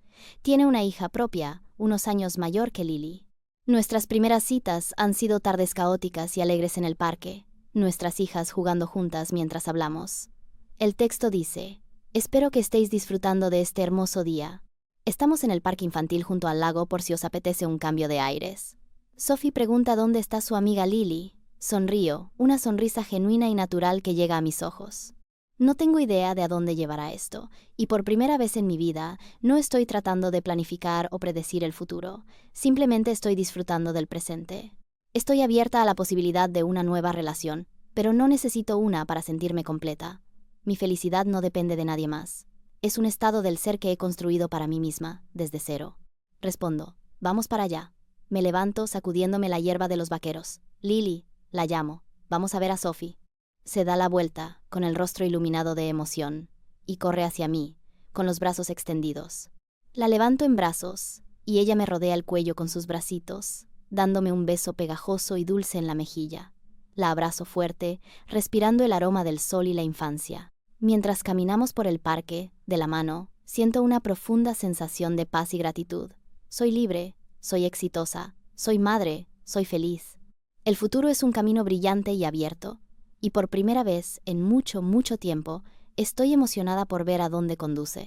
Tiene una hija propia, unos años mayor que Lily. Nuestras primeras citas han sido tardes caóticas y alegres en el parque, nuestras hijas jugando juntas mientras hablamos. El texto dice: espero que estéis disfrutando de este hermoso día. Estamos en el parque infantil junto al lago por si os apetece un cambio de aires. Sophie pregunta dónde está su amiga Lily. Sonrío, una sonrisa genuina y natural que llega a mis ojos. No tengo idea de a dónde llevará esto, y por primera vez en mi vida no estoy tratando de planificar o predecir el futuro, simplemente estoy disfrutando del presente. Estoy abierta a la posibilidad de una nueva relación, pero no necesito una para sentirme completa. Mi felicidad no depende de nadie más. Es un estado del ser que he construido para mí misma, desde cero. Respondo: vamos para allá. Me levanto sacudiéndome la hierba de los vaqueros. Lily, la llamo, vamos a ver a Sophie. Se da la vuelta, con el rostro iluminado de emoción, y corre hacia mí, con los brazos extendidos. La levanto en brazos, y ella me rodea el cuello con sus bracitos, dándome un beso pegajoso y dulce en la mejilla. La abrazo fuerte, respirando el aroma del sol y la infancia. Mientras caminamos por el parque, de la mano, siento una profunda sensación de paz y gratitud. Soy libre, soy exitosa, soy madre, soy feliz. El futuro es un camino brillante y abierto, y por primera vez en mucho, mucho tiempo, estoy emocionada por ver a dónde conduce.